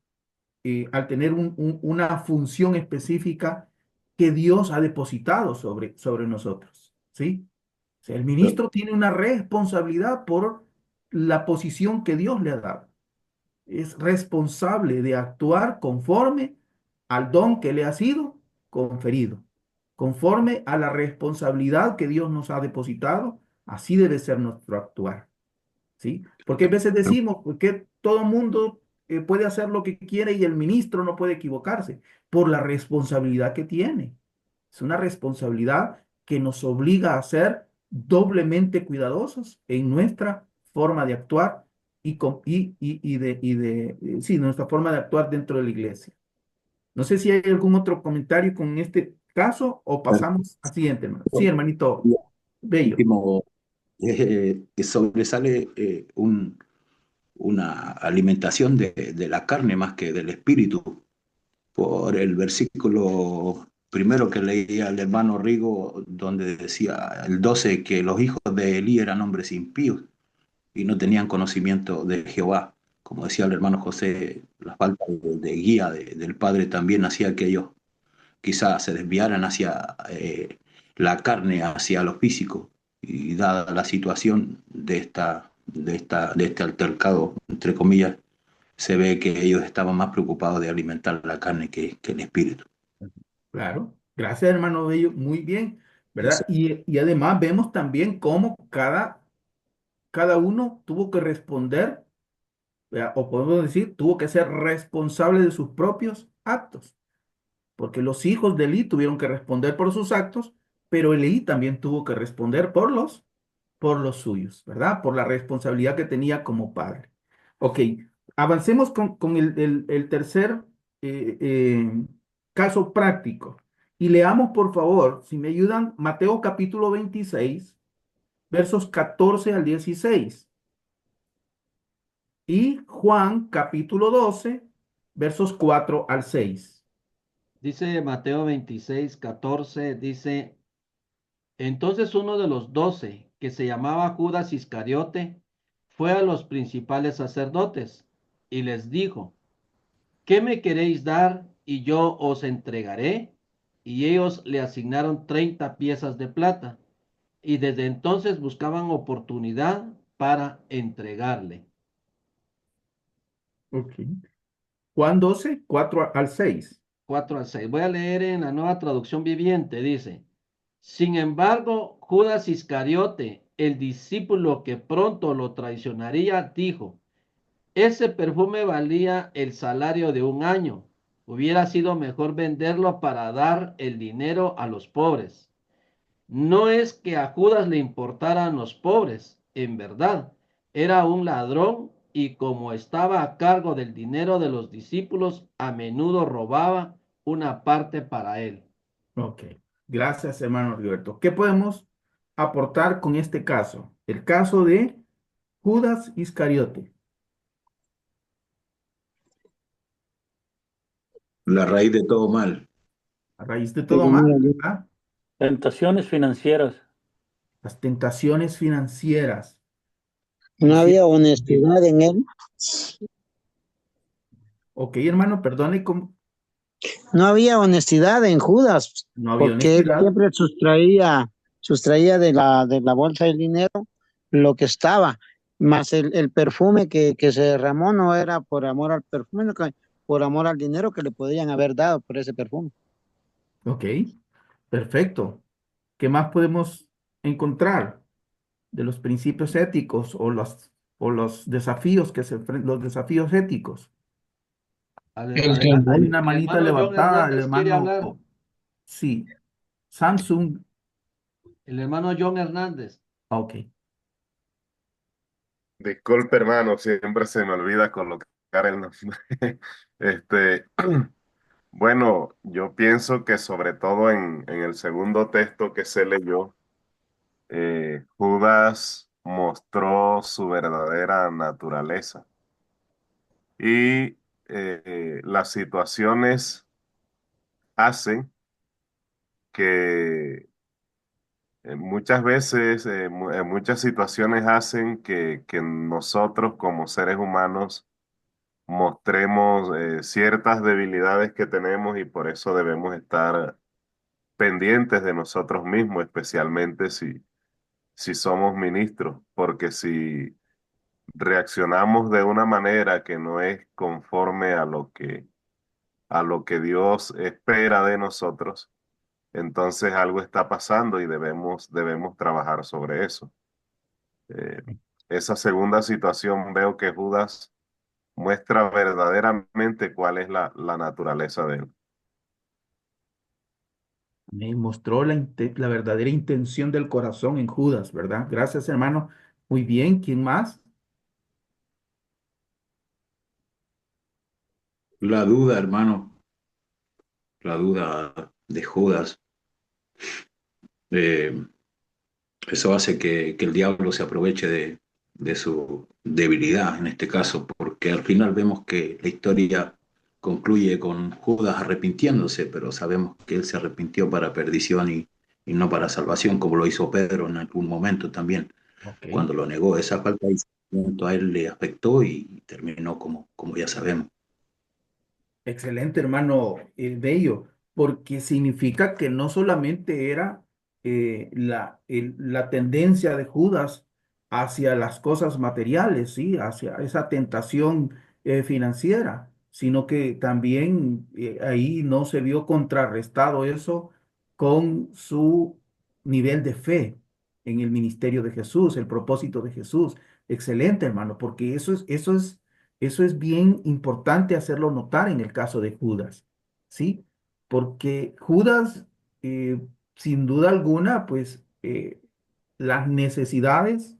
función específica que Dios ha depositado sobre nosotros, ¿sí? O sea, el ministro tiene una responsabilidad por la posición que Dios le ha dado. Es responsable de actuar conforme al don que le ha sido conferido, conforme a la responsabilidad que Dios nos ha depositado, así debe ser nuestro actuar. ¿Sí? Porque a veces decimos que todo mundo puede hacer lo que quiere y el ministro no puede equivocarse por la responsabilidad que tiene. Es una responsabilidad que nos obliga a ser doblemente cuidadosos en nuestra forma de actuar sí, nuestra forma de actuar dentro de la iglesia. No sé si hay algún otro comentario con este caso o pasamos al siguiente, hermano. Sí, hermanito Bello. último, que sobresale una alimentación de la carne más que del espíritu. Por el versículo primero que leía el hermano Rigo, donde decía el 12 que los hijos de Elí eran hombres impíos y no tenían conocimiento de Jehová. Como decía el hermano José, la falta de guía del Padre también hacía que ellos quizás se desviaran hacia la carne, hacia lo físico. Y dada la situación de este altercado, entre comillas, se ve que ellos estaban más preocupados de alimentar la carne que el espíritu. Claro, gracias hermano Bello, muy bien, ¿verdad? Y además vemos también cómo cada uno tuvo que responder, ¿verdad? O podemos decir, tuvo que ser responsable de sus propios actos, porque los hijos de Elí tuvieron que responder por sus actos, pero Elí también tuvo que responder por los suyos, ¿verdad? Por la responsabilidad que tenía como padre. Ok, avancemos con el tercer eh, eh, caso práctico. Y leamos, por favor, si me ayudan, Mateo capítulo 26, versos 14 al 16. Y Juan capítulo 12, versos 4 al 6. Dice Mateo 26:14, dice, entonces uno de los 12, que se llamaba Judas Iscariote, fue a los principales sacerdotes y les dijo, ¿qué me queréis dar y yo os entregaré? Y ellos le asignaron 30 piezas de plata y desde entonces buscaban oportunidad para entregarle. Ok. Juan 12, 4 al 6. 4 al 6. Voy a leer en la Nueva Traducción Viviente. Dice, sin embargo, Judas Iscariote, el discípulo que pronto lo traicionaría, dijo, ese perfume valía el salario de un año. Hubiera sido mejor venderlo para dar el dinero a los pobres. No es que a Judas le importaran los pobres, en verdad, era un ladrón y como estaba a cargo del dinero de los discípulos, a menudo robaba una parte para él. Ok. Gracias, hermano Roberto. ¿Qué podemos aportar con este caso? El caso de Judas Iscariote. La raíz de todo mal. A raíz de Sí, todo mal, ¿verdad? Tentaciones financieras. Las tentaciones financieras. no Quisiera- había honestidad en él. Ok, hermano, perdone, ¿cómo? No había honestidad en Judas, No había porque él honestidad. siempre sustraía de la bolsa el dinero lo que estaba, más el perfume que se derramó no era por amor al perfume, sino que por amor al dinero que le podían haber dado por ese perfume. Ok, perfecto. ¿Qué más podemos encontrar de los principios éticos o los desafíos que se enfrentan, los desafíos éticos? El Adelante. Hay temor. una El manita hermano John levantada, el Hernández quiere hermano, hablar. sí, Samsung. El hermano John Hernández. Ok, Disculpe, hermano, siempre se me olvida colocar el nombre. Este, bueno, yo pienso que sobre todo en el segundo texto que se leyó, Judas mostró su verdadera naturaleza y las situaciones hacen que muchas veces, muchas situaciones hacen que nosotros como seres humanos mostremos ciertas debilidades que tenemos y por eso debemos estar pendientes de nosotros mismos, especialmente si somos ministros, porque si reaccionamos de una manera que no es conforme a lo que Dios espera de nosotros, entonces algo está pasando y debemos trabajar sobre eso. Eh, Esa segunda situación veo que Judas muestra verdaderamente cuál es la naturaleza de él. me mostró la verdadera intención del corazón en Judas, ¿verdad? Gracias, hermano. Muy bien, ¿quién más? La duda, hermano, la duda de Judas. Eh, Eso hace que el diablo se aproveche de su debilidad en este caso, porque al final vemos que la historia concluye con Judas arrepintiéndose, pero sabemos que él se arrepintió para perdición y no para salvación, como lo hizo Pedro en algún momento también, Ok. cuando lo negó. Esa falta de discernimiento a él le afectó y terminó como ya sabemos. Excelente, hermano Bello, porque significa que no solamente era la tendencia de Judas hacia las cosas materiales, ¿sí? Hacia esa tentación financiera, sino que también ahí no se vio contrarrestado eso con su nivel de fe en el ministerio de Jesús, el propósito de Jesús. Excelente, hermano, porque eso es bien importante hacerlo notar en el caso de Judas, ¿sí? Porque Judas, sin duda alguna, pues las necesidades,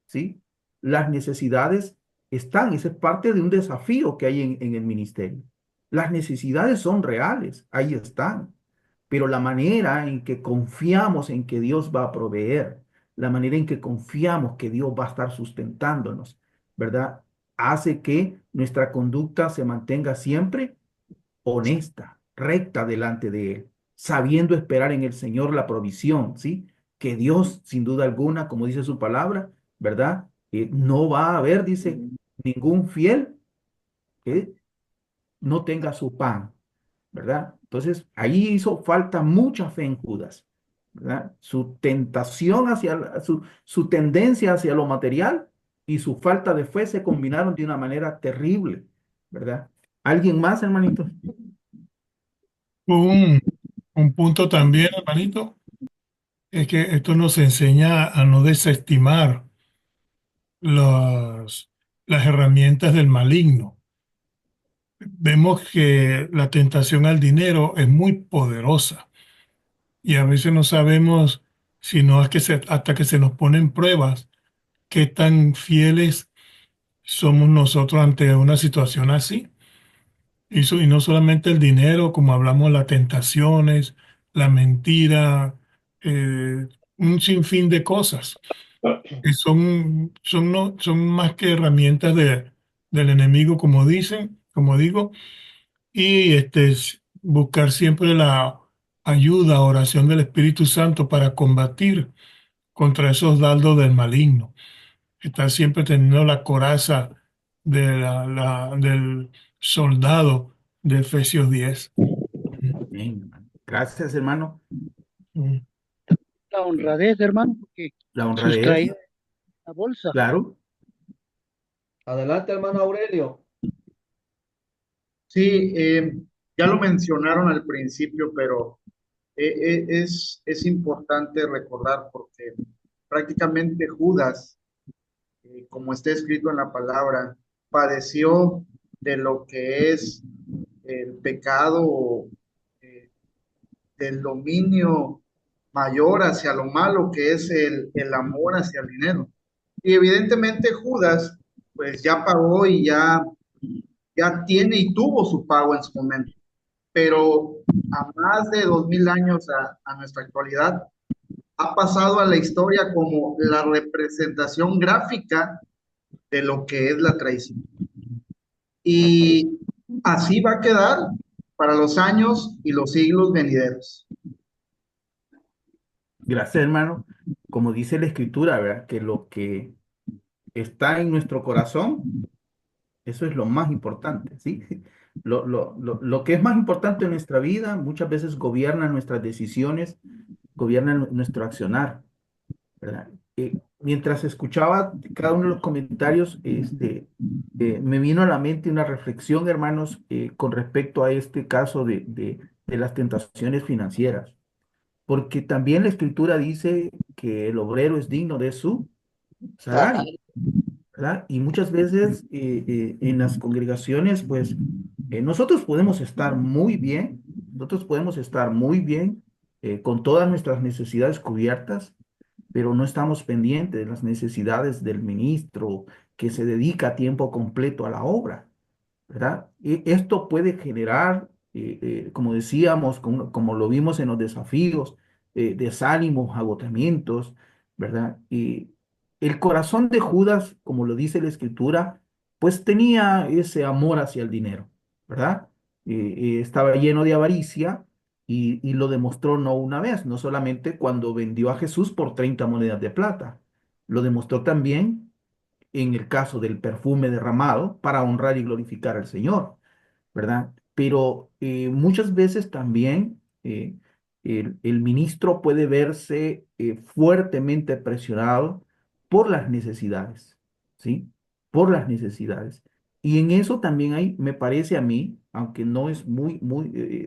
¿sí? Las necesidades están, esa es parte de un desafío que hay en el ministerio. Las necesidades son reales, ahí están, pero la manera en que confiamos en que Dios va a proveer, la manera en que confiamos que Dios va a estar sustentándonos, ¿verdad? Hace que nuestra conducta se mantenga siempre honesta, recta delante de Él, sabiendo esperar en el Señor la provisión, ¿sí? Que Dios, sin duda alguna, como dice su palabra, ¿verdad? No va a haber, dice, ningún fiel que no tenga su pan, ¿verdad? Entonces, ahí hizo falta mucha fe en Judas, ¿verdad? Su tentación su tendencia hacia lo material y su falta de fe se combinaron de una manera terrible, ¿verdad? ¿Alguien más, hermanito? Un, un punto también, hermanito, es que esto nos enseña a no desestimar las, las herramientas del maligno. Vemos que la tentación al dinero es muy poderosa y a veces no sabemos si no es que hasta que se nos ponen pruebas qué tan fieles somos nosotros ante una situación así. Y no solamente el dinero, como hablamos, las tentaciones, la mentira, un sinfín de cosas que son más que herramientas del enemigo, como dicen, como digo, y buscar siempre la ayuda, oración del Espíritu Santo para combatir contra esos dardos del maligno. Estar siempre teniendo la coraza del soldado de Efesios 10. Bien, hermano. Gracias, hermano. Mm. La honradez, hermano, porque La honradez, sustraída la bolsa. claro. Adelante, hermano Aurelio. Sí, ya lo mencionaron al principio, pero es importante recordar porque prácticamente Judas, como está escrito en la palabra, padeció de lo que es el pecado, eh, del dominio mayor hacia lo malo, que es el amor hacia el dinero. Y evidentemente Judas, pues ya pagó y ya tiene y tuvo su pago en su momento, pero a más de 2000 años a nuestra actualidad, ha pasado a la historia como la representación gráfica de lo que es la traición. Y así va a quedar para los años y los siglos venideros. Gracias, hermano. Como dice la escritura, ¿verdad? Que lo que está en nuestro corazón, eso es lo más importante, ¿sí? Lo que es más importante en nuestra vida muchas veces gobierna nuestras decisiones, gobierna nuestro accionar, ¿verdad? Mientras escuchaba cada uno de los comentarios, me vino a la mente una reflexión, hermanos, con respecto a este caso de las tentaciones financieras, porque también la escritura dice que el obrero es digno de su salario, ¿verdad? Y muchas veces en las congregaciones, pues nosotros podemos estar muy bien, con todas nuestras necesidades cubiertas, pero no estamos pendientes de las necesidades del ministro que se dedica a tiempo completo a la obra, ¿verdad? Esto puede generar, como decíamos, como lo vimos en los desafíos, desánimos, agotamientos, ¿verdad? Y el corazón de Judas, como lo dice la Escritura, pues tenía ese amor hacia el dinero, ¿verdad? Estaba lleno de avaricia y lo demostró no una vez, no solamente cuando vendió a Jesús por 30 monedas de plata, lo demostró también en el caso del perfume derramado para honrar y glorificar al Señor, ¿verdad? Pero muchas veces también el ministro puede verse fuertemente presionado por las necesidades, ¿sí? Por las necesidades. Y en eso también hay, me parece a mí, aunque no es muy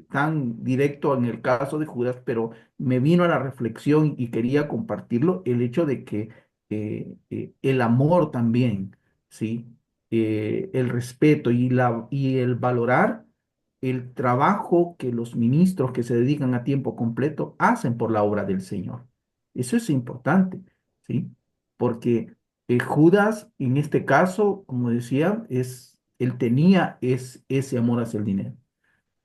tan directo en el caso de Judas, pero me vino a la reflexión y quería compartirlo, el hecho de que el amor también, ¿sí? El respeto y el valorar el trabajo que los ministros que se dedican a tiempo completo hacen por la obra del Señor. Eso es importante, ¿sí? Porque Judas, en este caso, como decía, él tenía ese amor hacia el dinero.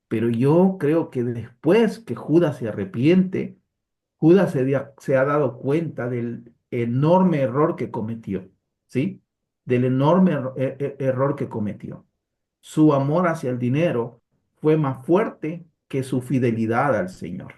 Pero yo creo que después que Judas se arrepiente, Judas se ha dado cuenta del enorme error que cometió, ¿sí? Del enorme error que cometió. Su amor hacia el dinero fue más fuerte que su fidelidad al Señor,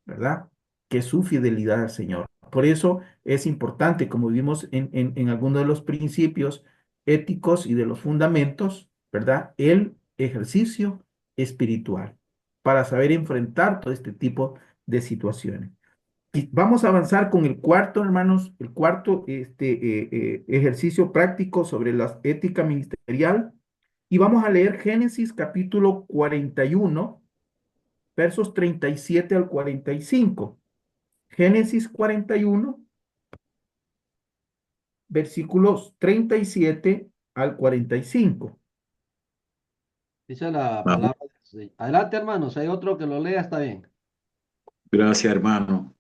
¿verdad? Que su fidelidad al Señor. Por eso es importante, como vimos en algunos de los principios éticos y de los fundamentos, ¿verdad? El ejercicio espiritual para saber enfrentar todo este tipo de situaciones. Y vamos a avanzar con el cuarto, hermanos, el cuarto ejercicio práctico sobre la ética ministerial Y vamos a leer Génesis capítulo 41, versos 37 al 45. Génesis 41, versículos 37 al 45. Dice la Vamos. palabra. Sí. Adelante, hermanos. Hay otro que lo lea, está bien. Gracias, hermano.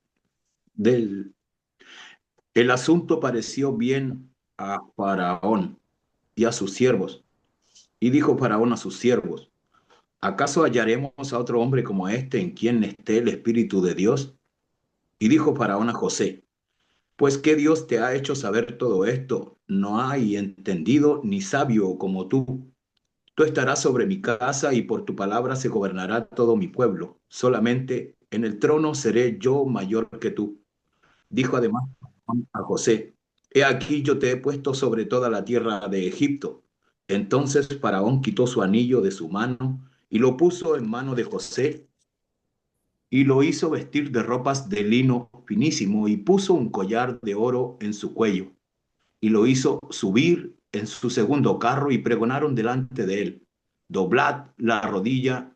Del, el asunto pareció bien a Faraón y a sus siervos. Y dijo Faraón a sus siervos: ¿acaso hallaremos a otro hombre como este en quien esté el Espíritu de Dios? Y dijo Faraón a José: pues ¿qué Dios te ha hecho saber todo esto? No hay entendido ni sabio como tú. Tú estarás sobre mi casa y por tu palabra se gobernará todo mi pueblo. Solamente en el trono seré yo mayor que tú. Dijo además a José: he aquí yo te he puesto sobre toda la tierra de Egipto. Entonces Faraón quitó su anillo de su mano y lo puso en mano de José y lo hizo vestir de ropas de lino finísimo y puso un collar de oro en su cuello y lo hizo subir en su segundo carro y pregonaron delante de él: doblad la rodilla,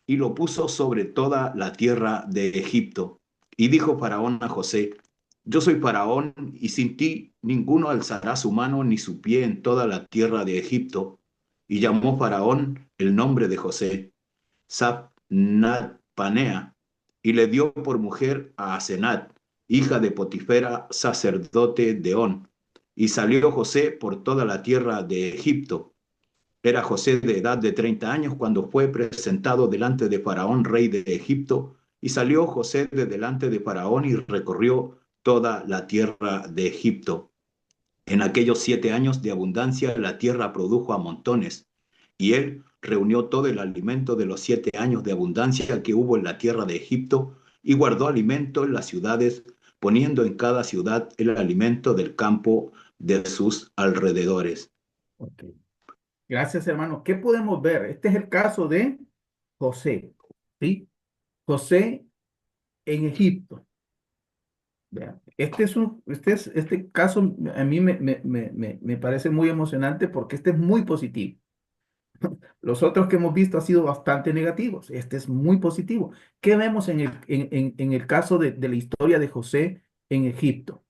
y lo puso sobre toda la tierra de Egipto. Y dijo Faraón a José: yo soy Faraón, y sin ti ninguno alzará su mano ni su pie en toda la tierra de Egipto. Y llamó Faraón el nombre de José Zapnat Panea, y le dio por mujer a Asenat, hija de Potifera, sacerdote de On. Y salió José por toda la tierra de Egipto. Era José de edad de 30 años cuando fue presentado delante de Faraón, rey de Egipto, y salió José de delante de Faraón y recorrió toda la tierra de Egipto. En aquellos 7 años de abundancia la tierra produjo a montones, y él reunió todo el alimento de los 7 años de abundancia que hubo en la tierra de Egipto, y guardó alimento en las ciudades, poniendo en cada ciudad el alimento del campo de sus alrededores. Ok. Gracias, hermano. ¿Qué podemos ver? Este es el caso de José, ¿sí? José en Egipto. Vean, este caso a mí me parece muy emocionante porque este es muy positivo. Los otros que hemos visto han sido bastante negativos. Este es muy positivo. ¿Qué vemos en el caso de la historia de José en Egipto?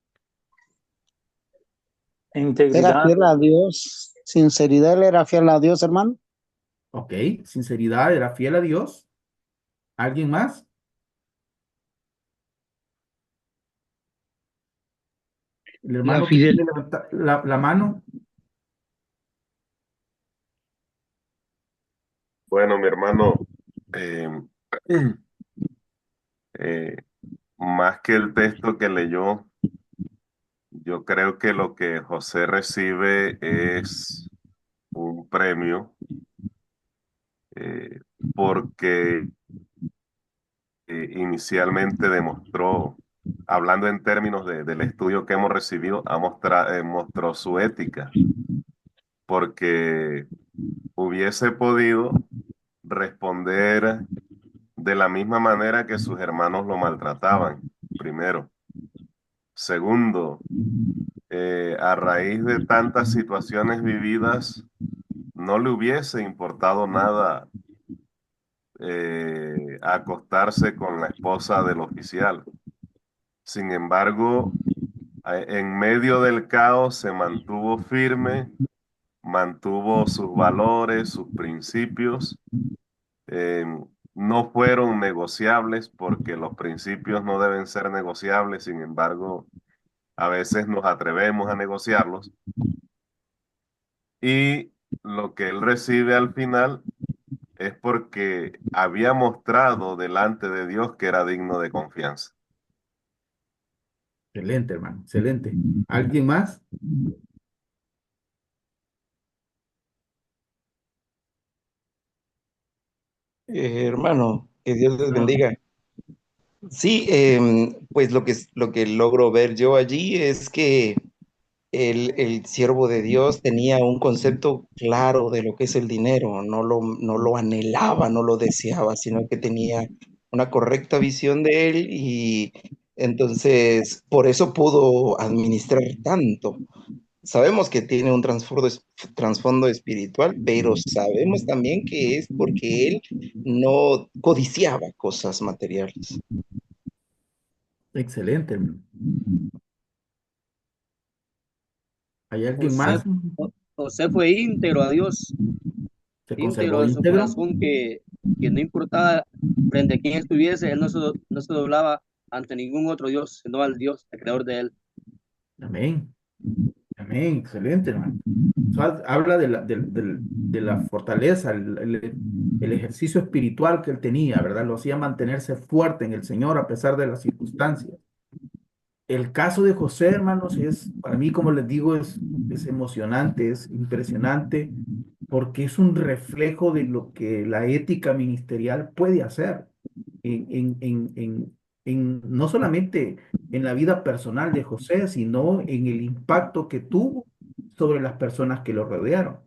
Era Integridad, fiel a Dios, sinceridad, él era fiel a Dios, hermano. Ok, sinceridad, era fiel a Dios. ¿Alguien más? El La hermano que fidelidad. quiere levantar la mano. Bueno, mi hermano, eh, eh, más que el texto que leyó, yo creo que lo que José recibe es un premio, eh, porque inicialmente demostró, hablando en términos del estudio que hemos recibido, mostró su ética, porque hubiese podido responder de la misma manera que sus hermanos lo maltrataban, primero. Segundo, a raíz de tantas situaciones vividas, no le hubiese importado nada acostarse con la esposa del oficial. Sin embargo, en medio del caos se mantuvo firme, mantuvo sus valores, sus principios. eh, no fueron negociables porque los principios no deben ser negociables. Sin embargo, a veces nos atrevemos a negociarlos. Y lo que él recibe al final es porque había mostrado delante de Dios que era digno de confianza. Excelente, hermano, excelente. ¿Alguien más? Hermano, que Dios les bendiga. Sí, pues lo que logro ver yo allí es que el siervo de Dios tenía un concepto claro de lo que es el dinero, no lo anhelaba, no lo deseaba, sino que tenía una correcta visión de él y entonces por eso pudo administrar tanto. sabemos que tiene un trasfondo espiritual, pero sabemos también que es porque él no codiciaba cosas materiales. Excelente, hermano. ¿Hay alguien José, más? José fue íntegro a Dios, ¿Se íntegro conservó de su íntegro? corazón, que no importaba frente a quién estuviese, él no se doblaba ante ningún otro Dios, sino al Dios, el creador de él. Amén. Amén. Excelente, hermano. Eso habla de la fortaleza, el ejercicio espiritual que él tenía, ¿verdad? Lo hacía mantenerse fuerte en el Señor a pesar de las circunstancias. El caso de José, hermanos, para mí, como les digo, es emocionante, es impresionante, porque es un reflejo de lo que la ética ministerial puede hacer, no solamente en la vida personal de José, sino en el impacto que tuvo sobre las personas que lo rodearon.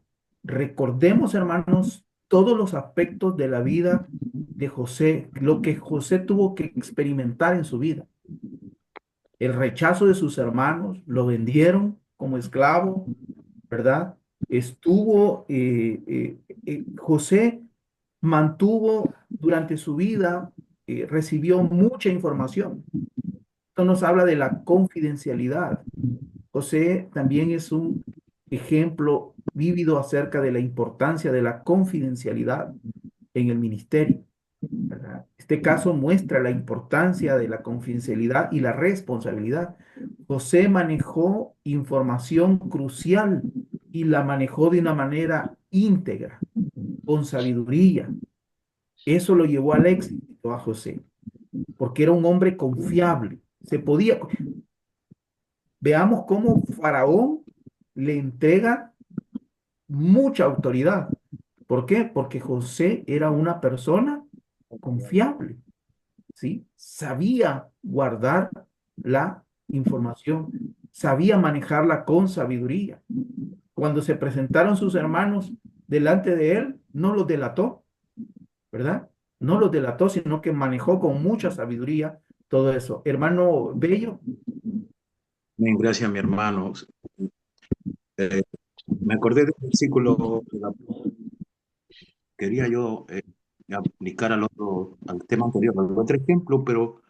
Recordemos, hermanos, todos los aspectos de la vida de José, lo que José tuvo que experimentar en su vida. El rechazo de sus hermanos, lo vendieron como esclavo, ¿verdad? José mantuvo durante su vida, recibió mucha información. Esto nos habla de la confidencialidad. José también es un ejemplo vívido acerca de la importancia de la confidencialidad en el ministerio, ¿verdad? Este caso muestra la importancia de la confidencialidad y la responsabilidad. José manejó información crucial y la manejó de una manera íntegra, con sabiduría. Eso lo llevó al éxito a José, porque era un hombre confiable. Veamos cómo Faraón le entrega mucha autoridad. ¿Por qué? Porque José era una persona confiable, ¿sí? Sabía guardar la información, sabía manejarla con sabiduría. Cuando se presentaron sus hermanos delante de él, no los delató, ¿verdad? No los delató, sino que manejó con mucha sabiduría todo eso. Hermano Bello. Bien, gracias, mi hermano. Eh, Me acordé del versículo que quería yo aplicar al tema anterior, al otro ejemplo, pero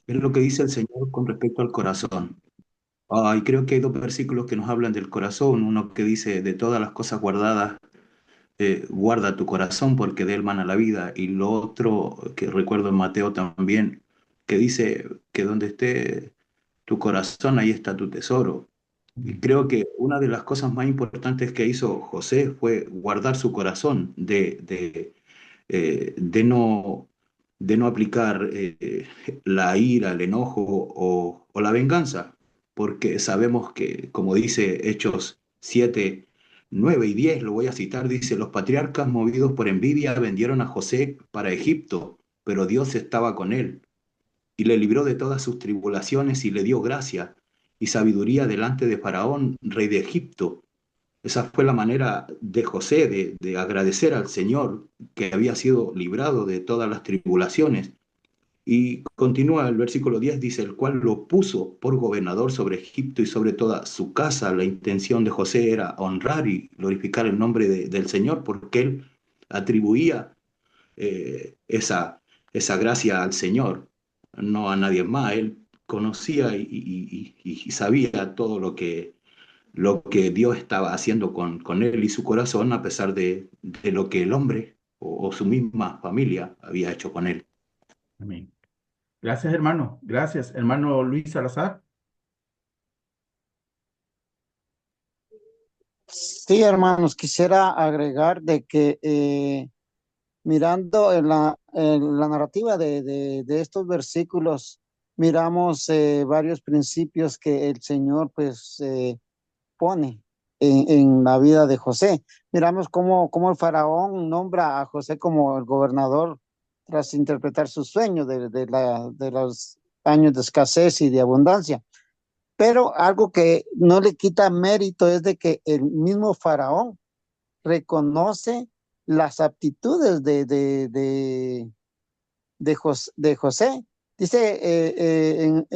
es lo que dice el Señor con respecto al corazón. Y creo que hay dos versículos que nos hablan del corazón. Uno que dice, de todas las cosas guardadas, guarda tu corazón porque de él mana la vida. Y lo otro que recuerdo en Mateo también, que dice que donde esté tu corazón, ahí está tu tesoro. Y creo que una de las cosas más importantes que hizo José fue guardar su corazón de no aplicar la ira, el enojo o la venganza, porque sabemos que, como dice Hechos 7, 9 y 10, lo voy a citar, dice, los patriarcas movidos por envidia vendieron a José para Egipto, pero Dios estaba con él y le libró de todas sus tribulaciones y le dio gracia y sabiduría delante de Faraón, rey de Egipto. Esa fue la manera de José de agradecer al Señor que había sido librado de todas las tribulaciones. Y continúa el versículo 10, dice, el cual lo puso por gobernador sobre Egipto y sobre toda su casa. La intención de José era honrar y glorificar el nombre del Señor porque él atribuía esa gracia al Señor, no a nadie más. Él conocía y sabía todo lo que Dios estaba haciendo con él y su corazón, a pesar de lo que el hombre o su misma familia había hecho con él. Amén. Gracias, hermano. Gracias, hermano Luis Salazar. Sí, hermanos, quisiera agregar de que mirando en la narrativa de estos versículos, miramos varios principios que el Señor pues pone en la vida de José. Miramos cómo el faraón nombra a José como el gobernador tras interpretar su sueño de los años de escasez y de abundancia. Pero algo que no le quita mérito es de que el mismo faraón reconoce las aptitudes de José. Dice en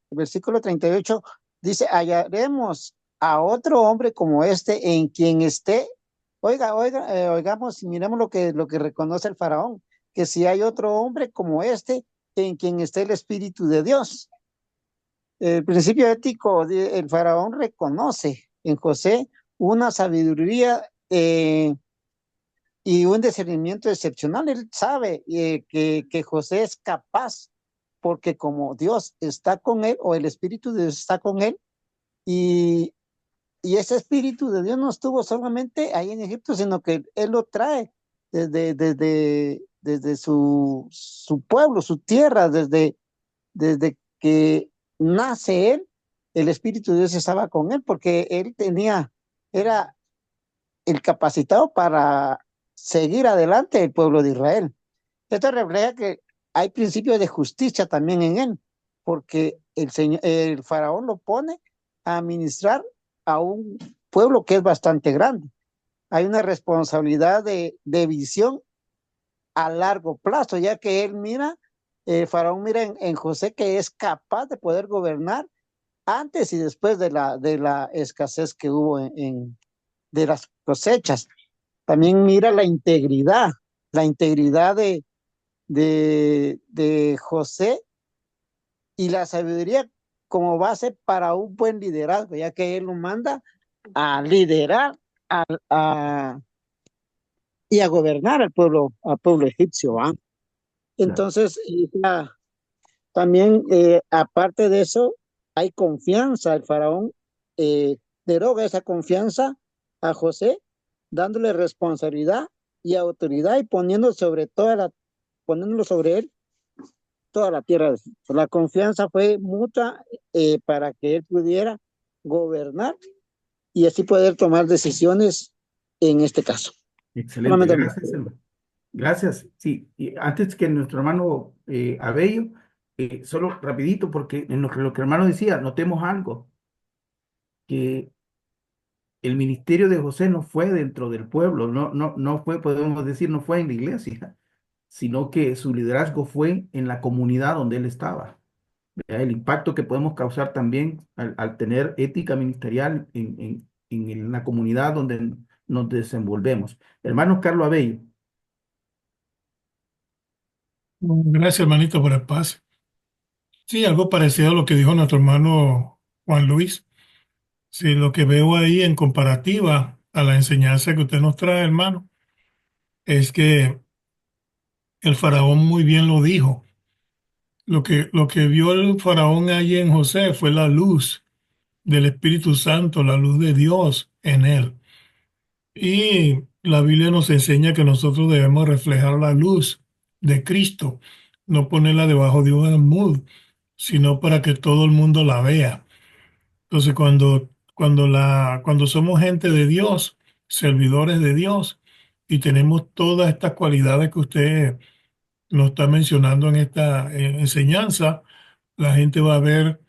versículo 38, dice, hallaremos a otro hombre como este en quien esté. Oigamos y miremos lo que reconoce el faraón, que si hay otro hombre como este en quien esté el Espíritu de Dios. El principio ético, el faraón reconoce en José una sabiduría y un discernimiento excepcional. Él sabe que José es capaz, porque como Dios está con él, o el Espíritu de Dios está con él, y, y ese Espíritu de Dios no estuvo solamente ahí en Egipto, sino que él lo trae desde su pueblo, su tierra, desde que nace él, el Espíritu de Dios estaba con él, porque era el capacitado para seguir adelante el pueblo de Israel. Esto refleja que hay principios de justicia también en él, porque el faraón lo pone a administrar a un pueblo que es bastante grande. Hay una responsabilidad de visión a largo plazo, ya que el faraón mira en José que es capaz de poder gobernar antes y después de la escasez que hubo de las cosechas. También mira la integridad de José y la sabiduría como base para un buen liderazgo, ya que él lo manda a liderar a, a, y a gobernar al pueblo egipcio. ¿Va? Entonces, también, aparte de eso, hay confianza. El faraón deroga esa confianza a José, dándole responsabilidad y autoridad y poniéndolo sobre él toda la tierra de Egipto. La confianza fue mutua para que él pudiera gobernar y así poder tomar decisiones en este caso. Excelente, gracias, hermano. Gracias. Sí, y antes que nuestro hermano Abello, solo rapidito, porque en lo que el hermano decía, notemos algo, que el ministerio de José no fue dentro del pueblo, no fue, podemos decir, no fue en la iglesia, sino que su liderazgo fue en la comunidad donde él estaba. ¿Verdad? El impacto que podemos causar también al tener ética ministerial en la comunidad donde nos desenvolvemos. Hermano Carlos Abello. Gracias, hermanito, por el pase. Sí, algo parecido a lo que dijo nuestro hermano Juan Luis. Sí, lo que veo ahí en comparativa a la enseñanza que usted nos trae, hermano, es que el faraón muy bien lo dijo. Lo que vio el faraón allí en José fue la luz del Espíritu Santo, la luz de Dios en él. Y la Biblia nos enseña que nosotros debemos reflejar la luz de Cristo, no ponerla debajo de un almud, sino para que todo el mundo la vea. Entonces, cuando somos gente de Dios, servidores de Dios, y tenemos todas estas cualidades que usted nos está mencionando en esta enseñanza, la gente va a ver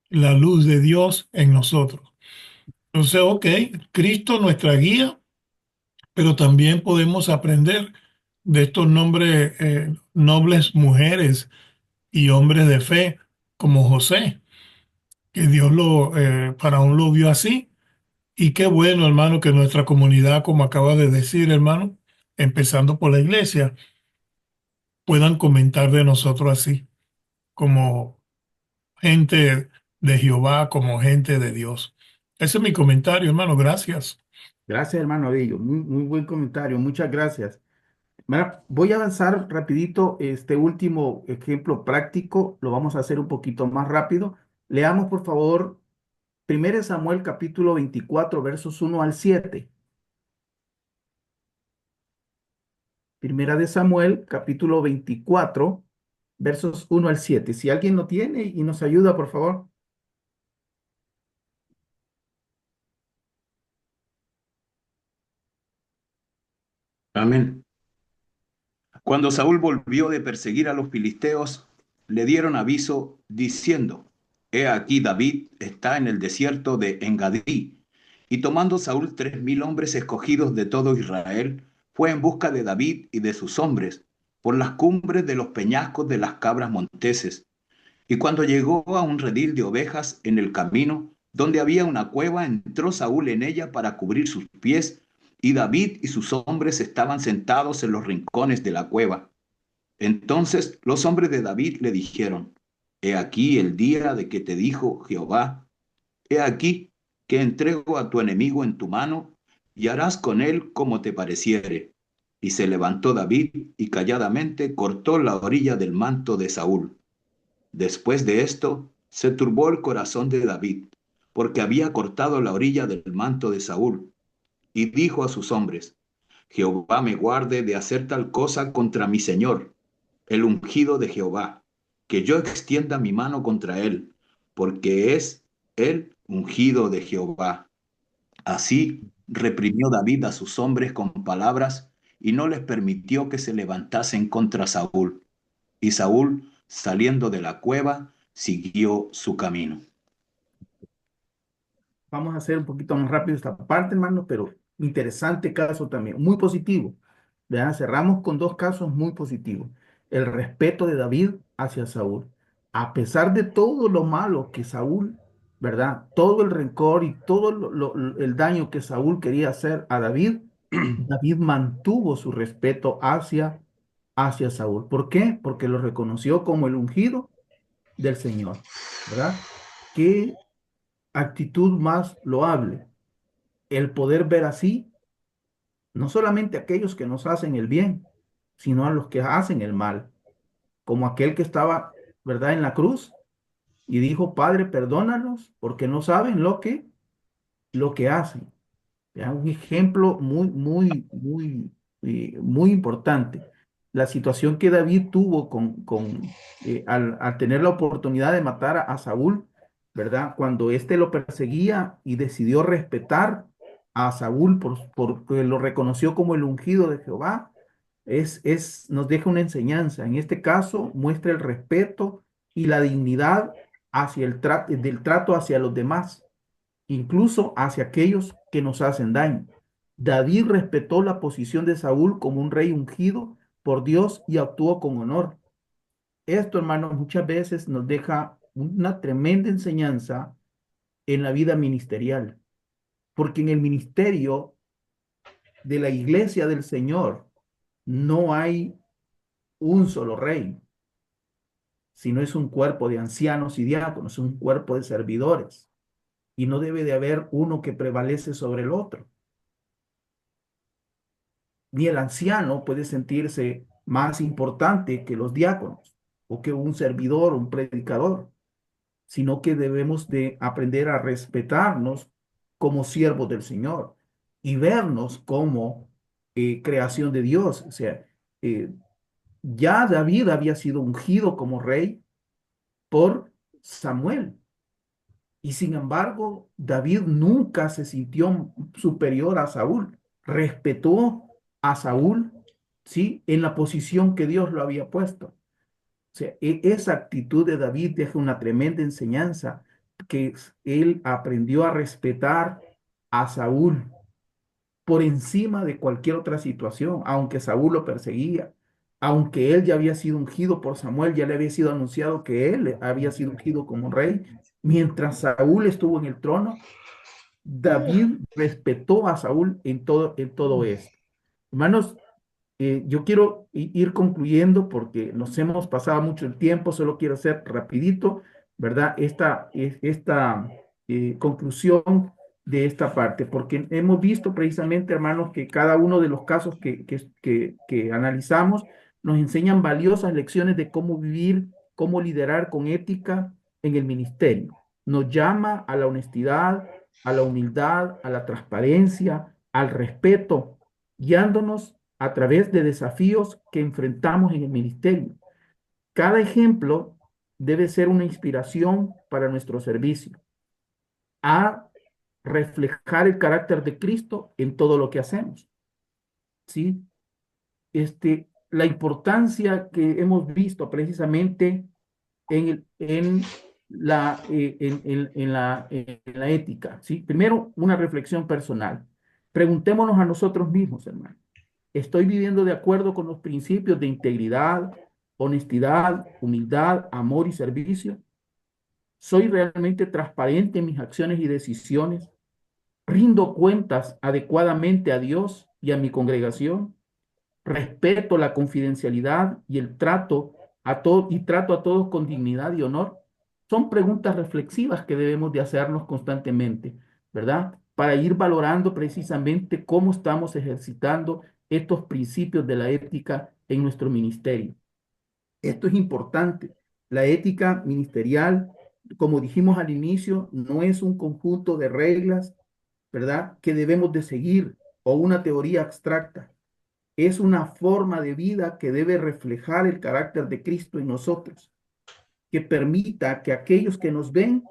la luz de Dios en nosotros. Entonces, ok, Cristo nuestra guía, pero también podemos aprender de estos nobles mujeres y hombres de fe como José, que Faraón lo vio así. Y qué bueno, hermano, que nuestra comunidad, como acaba de decir, hermano, empezando por la iglesia, puedan comentar de nosotros así, como gente de Jehová, como gente de Dios. Ese es mi comentario, hermano. Gracias. Gracias, hermano Abello. Muy buen comentario. Muchas gracias. Voy a avanzar rapidito. Este último ejemplo práctico lo vamos a hacer un poquito más rápido. Leamos, por favor, 1 Samuel capítulo 24, versos 1 al 7. Primera de Samuel capítulo 24, versos 1 al 7. Si alguien lo tiene y nos ayuda, por favor. Amén. Cuando Saúl volvió de perseguir a los filisteos, le dieron aviso diciendo: He aquí David está en el desierto de Engadí. Y tomando Saúl 3000 hombres escogidos de todo Israel, fue en busca de David y de sus hombres, por las cumbres de los peñascos de las cabras monteses. Y cuando llegó a un redil de ovejas en el camino, Donde había una cueva, entró Saúl en ella para cubrir sus pies, y David y sus hombres estaban sentados en los rincones de la cueva. Entonces los hombres de David le dijeron: He aquí el día de que te dijo Jehová: He aquí que entrego a tu enemigo en tu mano, y harás con él como te pareciere. Y se levantó David y calladamente cortó la orilla del manto de Saúl. Después de esto, se turbó el corazón de David, porque había cortado la orilla del manto de Saúl, y dijo a sus hombres: Jehová me guarde de hacer tal cosa contra mi señor, el ungido de Jehová, que yo extienda mi mano contra él, porque es el ungido de Jehová. Así reprimió David a sus hombres con palabras y no les permitió que se levantasen contra Saúl. Y Saúl, saliendo de la cueva, siguió su camino. Vamos a hacer un poquito más rápido esta parte, hermano, pero interesante caso también, muy positivo. ¿Verdad? Cerramos con dos casos muy positivos. El respeto de David hacia Saúl. A pesar de todo lo malo que Saúl, ¿verdad? Todo el rencor y todo el daño que Saúl quería hacer a David, David mantuvo su respeto hacia Saúl. ¿Por qué? Porque lo reconoció como el ungido del Señor, ¿verdad? Qué actitud más loable, el poder ver así, no solamente a aquellos que nos hacen el bien, sino a los que hacen el mal, como aquel que estaba, ¿verdad?, en la cruz y dijo: Padre, perdónalos porque no saben lo que hacen. ¿Ya? Un ejemplo muy importante. La situación que David tuvo al tener la oportunidad de matar a Saúl, ¿verdad? Cuando éste lo perseguía y decidió respetar a Saúl porque lo reconoció como el ungido de Jehová, nos deja una enseñanza. En este caso, muestra el respeto y la dignidad del trato hacia los demás, incluso hacia aquellos que nos hacen daño. David respetó la posición de Saúl como un rey ungido por Dios y actuó con honor. Esto, hermanos, muchas veces nos deja una tremenda enseñanza en la vida ministerial, porque en el ministerio de la iglesia del Señor no hay un solo rey, sino es un cuerpo de ancianos y diáconos, un cuerpo de servidores, y no debe de haber uno que prevalece sobre el otro. Ni el anciano puede sentirse más importante que los diáconos o que un servidor, un predicador, sino que debemos de aprender a respetarnos como siervos del Señor y vernos como creación de Dios. O sea, ya David había sido ungido como rey por Samuel. Y sin embargo, David nunca se sintió superior a Saúl. Respetó a Saúl, ¿sí?, en la posición que Dios lo había puesto. O sea, esa actitud de David deja una tremenda enseñanza, que él aprendió a respetar a Saúl por encima de cualquier otra situación, aunque Saúl lo perseguía, aunque él ya había sido ungido por Samuel, ya le había sido anunciado que él había sido ungido como rey. Mientras Saúl estuvo en el trono, David respetó a Saúl en todo esto. Hermanos, yo quiero ir concluyendo porque nos hemos pasado mucho el tiempo. Solo quiero hacer rapidito, ¿verdad? Esta conclusión de esta parte, porque hemos visto precisamente, hermanos, que cada uno de los casos que analizamos nos enseñan valiosas lecciones de cómo vivir, cómo liderar con ética en el ministerio. Nos llama a la honestidad, a la humildad, a la transparencia, al respeto, guiándonos a través de desafíos que enfrentamos en el ministerio. Cada ejemplo debe ser una inspiración para nuestro servicio, a reflejar el carácter de Cristo en todo lo que hacemos. ¿Sí? La importancia que hemos visto precisamente en la ética. ¿Sí? Primero, una reflexión personal. Preguntémonos a nosotros mismos, hermano: ¿estoy viviendo de acuerdo con los principios de integridad, honestidad, humildad, amor y servicio? ¿Soy realmente transparente en mis acciones y decisiones? ¿Rindo cuentas adecuadamente a Dios y a mi congregación? ¿Respeto la confidencialidad y el trato a todos con dignidad y honor? Son preguntas reflexivas que debemos de hacernos constantemente, ¿verdad? Para ir valorando precisamente cómo estamos ejercitando estos principios de la ética en nuestro ministerio. Esto es importante. La ética ministerial, como dijimos al inicio, no es un conjunto de reglas, ¿verdad?, que debemos de seguir o una teoría abstracta. Es una forma de vida que debe reflejar el carácter de Cristo en nosotros, que permita que aquellos que nos ven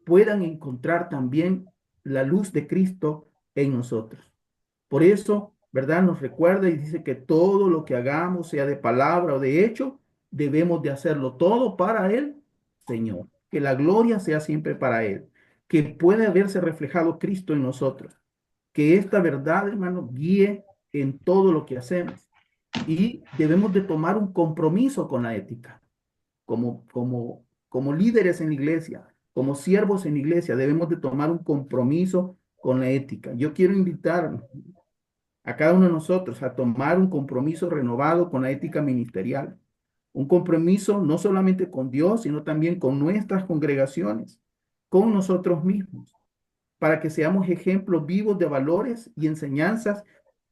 puedan encontrar también la luz de Cristo en nosotros. Por eso, ¿verdad? Nos recuerda y dice que todo lo que hagamos, sea de palabra o de hecho, debemos de hacerlo todo para el Señor. Que la gloria sea siempre para Él. Que pueda haberse reflejado Cristo en nosotros. Que esta verdad, hermano, guíe en todo lo que hacemos. Y debemos de tomar un compromiso con la ética. Como líderes en la iglesia, como siervos en la iglesia, debemos de tomar un compromiso con la ética. Yo quiero invitar a cada uno de nosotros a tomar un compromiso renovado con la ética ministerial. Un compromiso no solamente con Dios, sino también con nuestras congregaciones, con nosotros mismos, para que seamos ejemplos vivos de valores y enseñanzas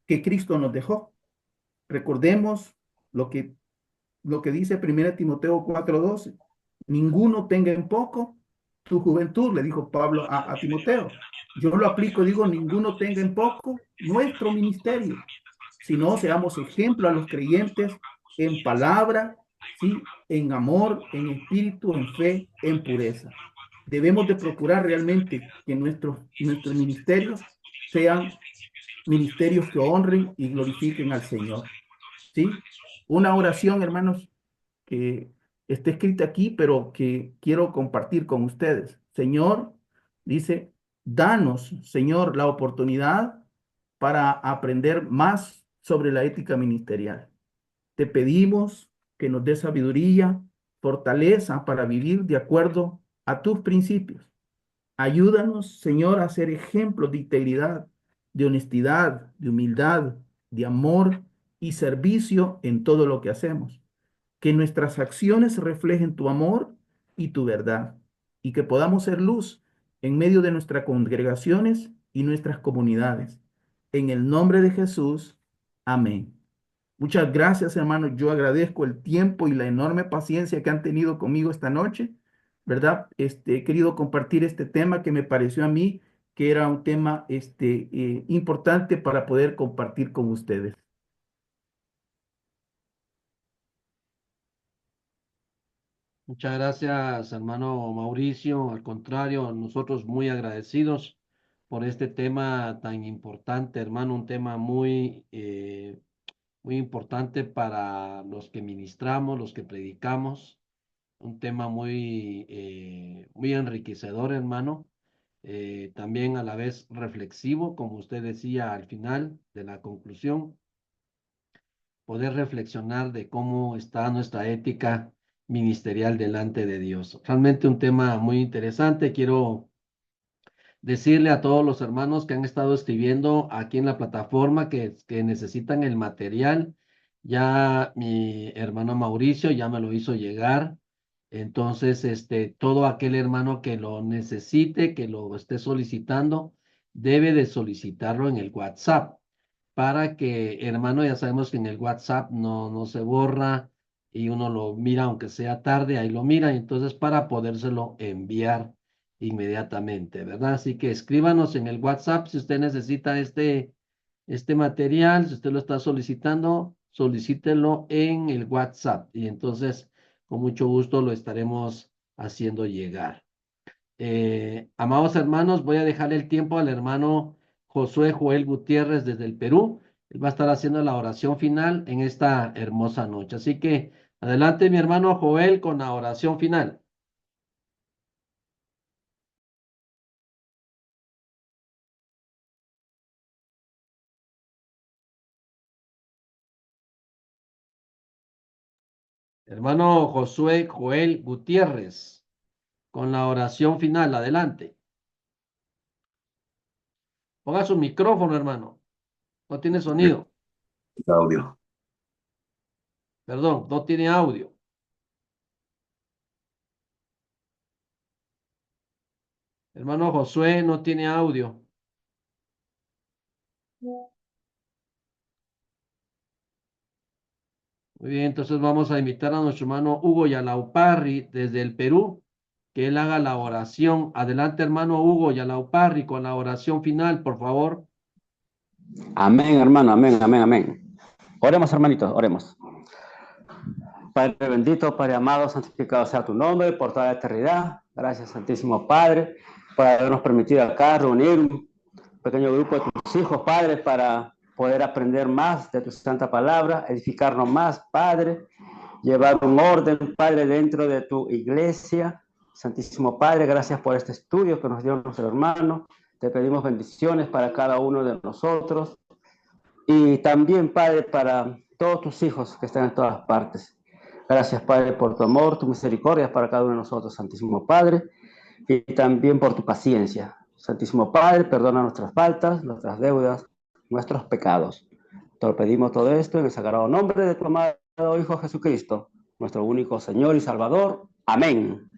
que Cristo nos dejó. Recordemos lo que, lo que dice 1 Timoteo 4:12. Ninguno tenga en poco tu juventud, le dijo Pablo a Timoteo. Yo lo aplico, digo, ninguno tenga en poco nuestro ministerio, sino seamos ejemplo a los creyentes en palabra, ¿sí?, en amor, en espíritu, en fe, en pureza. Debemos de procurar realmente que nuestros ministerios sean ministerios que honren y glorifiquen al Señor. ¿Sí? Una oración, hermanos, que está escrita aquí, pero que quiero compartir con ustedes. Señor, dice, danos, Señor, la oportunidad para aprender más sobre la ética ministerial. Te pedimos que nos dé sabiduría, fortaleza para vivir de acuerdo a tus principios. Ayúdanos, Señor, a ser ejemplos de integridad, de honestidad, de humildad, de amor y servicio en todo lo que hacemos. Que nuestras acciones reflejen tu amor y tu verdad, y que podamos ser luz en medio de nuestras congregaciones y nuestras comunidades. En el nombre de Jesús, amén. Muchas gracias, hermanos. Yo agradezco el tiempo y la enorme paciencia que han tenido conmigo esta noche, ¿verdad? He querido compartir este tema que me pareció a mí que era un tema importante para poder compartir con ustedes. Muchas gracias, hermano Mauricio. Al contrario, nosotros muy agradecidos por este tema tan importante, hermano, un tema muy importante para los que ministramos, los que predicamos, un tema muy enriquecedor, hermano, también a la vez reflexivo, como usted decía al final de la conclusión, poder reflexionar de cómo está nuestra ética ministerial delante de Dios. Realmente un tema muy interesante. Quiero decirle a todos los hermanos que han estado escribiendo aquí en la plataforma que necesitan el material. Ya mi hermano Mauricio ya me lo hizo llegar. Entonces, todo aquel hermano que lo necesite, que lo esté solicitando, debe de solicitarlo en el WhatsApp para que, hermano, ya sabemos que en el WhatsApp no se borra y uno lo mira, aunque sea tarde, ahí lo mira, entonces para podérselo enviar inmediatamente, ¿verdad? Así que escríbanos en el WhatsApp si usted necesita este material, si usted lo está solicitando, solicítelo en el WhatsApp y entonces con mucho gusto lo estaremos haciendo llegar. Amados hermanos, voy a dejarle el tiempo al hermano Josué Joel Gutiérrez desde el Perú. Él va a estar haciendo la oración final en esta hermosa noche. Así que adelante mi hermano Joel con la oración final. Hermano Josué Joel Gutiérrez. con la oración final. Adelante. Ponga su micrófono, hermano. No tiene sonido. Audio. Perdón, no tiene audio. Hermano Josué no tiene audio. Muy bien, entonces vamos a invitar a nuestro hermano Hugo Yalauparri desde el Perú, que él haga la oración. Adelante, hermano Hugo Yalauparri, con la oración final, por favor. Amén, hermano, amén, amén, amén. Oremos, hermanitos, oremos. Padre bendito, Padre amado, santificado sea tu nombre por toda la eternidad. Gracias, Santísimo Padre, por habernos permitido acá reunir un pequeño grupo de tus hijos, Padre, para poder aprender más de tu santa palabra, edificarnos más, Padre, llevar un orden, Padre, dentro de tu iglesia. Santísimo Padre, gracias por este estudio que nos dio nuestro hermano. Te pedimos bendiciones para cada uno de nosotros y también, Padre, para todos tus hijos que están en todas partes. Gracias, Padre, por tu amor, tu misericordia para cada uno de nosotros, Santísimo Padre, y también por tu paciencia. Santísimo Padre, perdona nuestras faltas, nuestras deudas, nuestros pecados. Te lo pedimos todo esto en el sagrado nombre de tu amado Hijo Jesucristo, nuestro único Señor y Salvador. Amén.